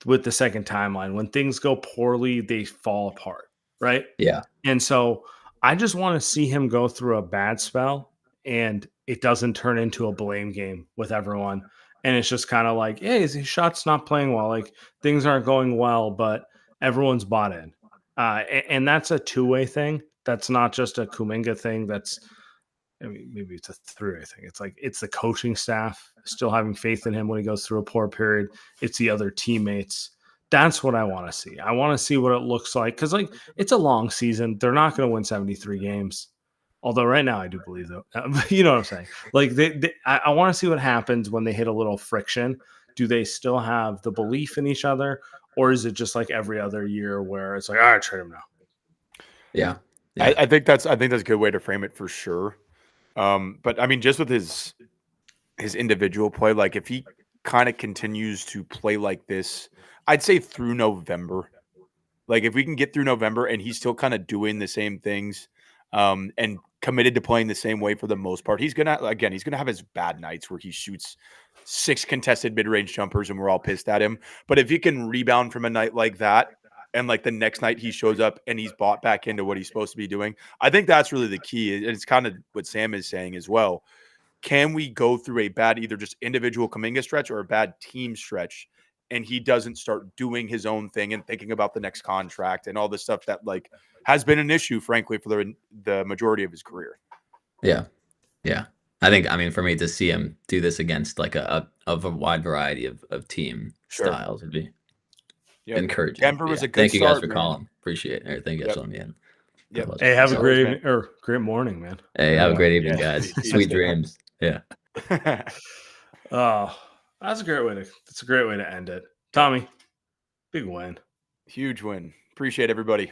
with the second timeline. When things go poorly, they fall apart, right?
Yeah.
And so I just want to see him go through a bad spell and it doesn't turn into a blame game with everyone. And it's just kind of like, hey, his shot's not playing well. Like things aren't going well, but everyone's bought in. And that's a two-way thing. That's not just a Kuminga thing. That's, I mean, maybe it's a three-way thing. It's like it's the coaching staff still having faith in him when he goes through a poor period. It's the other teammates. That's what I want to see. I want to see what it looks like because, like, it's a long season. They're not going to win 73 games. Although right now I do believe that. You know what I'm saying? Like, I want to see what happens when they hit a little friction. Do they still have the belief in each other, or is it just like every other year where it's like, all right, trade him now?
Yeah.
I think that's a good way to frame it for sure. But I mean, just with his individual play, like if he kind of continues to play like this, I'd say through November. Like if we can get through November and he's still kind of doing the same things, and committed to playing the same way for the most part, he's gonna have his bad nights where he shoots 6 contested mid-range jumpers and we're all pissed at him. But if he can rebound from a night like that, and like the next night he shows up and he's bought back into what he's supposed to be doing, I think that's really the key. And it's kind of what Sam is saying as well. Can we go through a bad either just individual Kuminga stretch or a bad team stretch, and he doesn't start doing his own thing and thinking about the next contract and all this stuff that like has been an issue, frankly, for the majority of his career.
Yeah. Yeah. I mean, for me to see him do this against like a wide variety of team styles would be encouraging.
Denver was a good
Thank you guys
start,
for
man.
calling. Appreciate it. Thank you guys for letting me in.
Yep.
Hey, have a great evening or great morning, man.
Hey, have a great evening, guys. Sweet dreams. Yeah.
Oh, that's a great way to end it. Tommy, big win.
Huge win. Appreciate everybody.